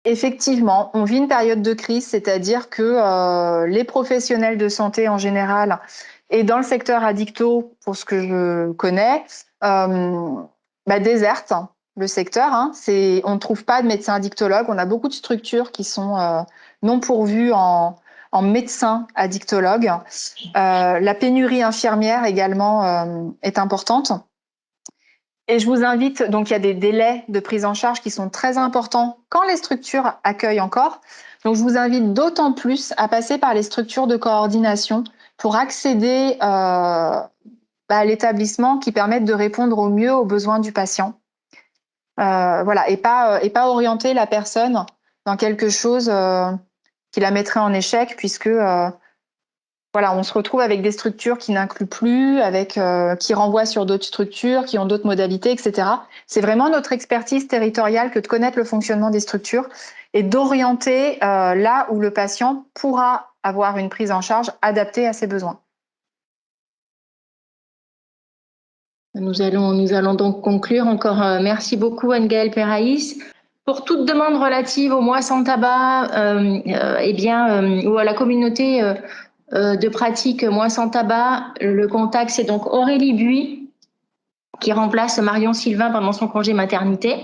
Effectivement, on vit une période de crise, c'est-à-dire que les professionnels de santé en général et dans le secteur addicto, pour ce que je connais, désertent le secteur. On ne trouve pas de médecins addictologues. On a beaucoup de structures qui sont non pourvues en médecins addictologues. La pénurie infirmière également est importante. Et je vous invite, donc il y a des délais de prise en charge qui sont très importants quand les structures accueillent encore. Donc je vous invite d'autant plus à passer par les structures de coordination pour accéder à l'établissement qui permette de répondre au mieux aux besoins du patient. Voilà, et pas orienter la personne dans quelque chose qui la mettrait en échec, puisque voilà, on se retrouve avec des structures qui n'incluent plus, qui renvoient sur d'autres structures, qui ont d'autres modalités, etc. C'est vraiment notre expertise territoriale que de connaître le fonctionnement des structures et d'orienter là où le patient pourra avoir une prise en charge adaptée à ses besoins. Nous allons donc conclure. Encore merci beaucoup Anne-Gaëlle Perraïs. Pour toute demande relative au mois sans tabac ou à la communauté de pratique Moi sans tabac, le contact c'est donc Aurélie Buis qui remplace Marion Sylvain pendant son congé maternité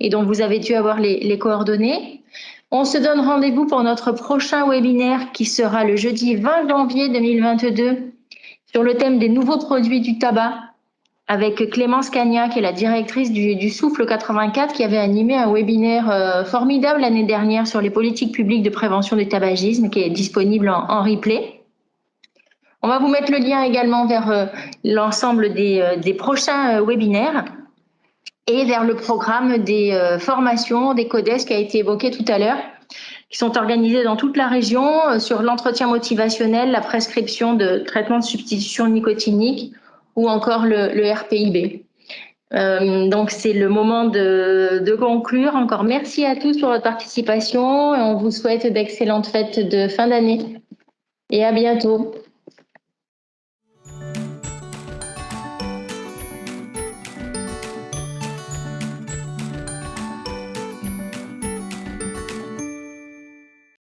et dont vous avez dû avoir les coordonnées. On se donne rendez-vous pour notre prochain webinaire qui sera le jeudi 20 janvier 2022 sur le thème des nouveaux produits du tabac avec Clémence Cagnac, qui est la directrice du Souffle 84, qui avait animé un webinaire formidable l'année dernière sur les politiques publiques de prévention du tabagisme, qui est disponible en replay. On va vous mettre le lien également vers l'ensemble des prochains webinaires et vers le programme des formations, des CODES qui a été évoqué tout à l'heure, qui sont organisés dans toute la région sur l'entretien motivationnel, la prescription de traitements de substitution nicotinique, ou encore le RPIB. Donc c'est le moment de conclure. Encore merci à tous pour votre participation et on vous souhaite d'excellentes fêtes de fin d'année et à bientôt.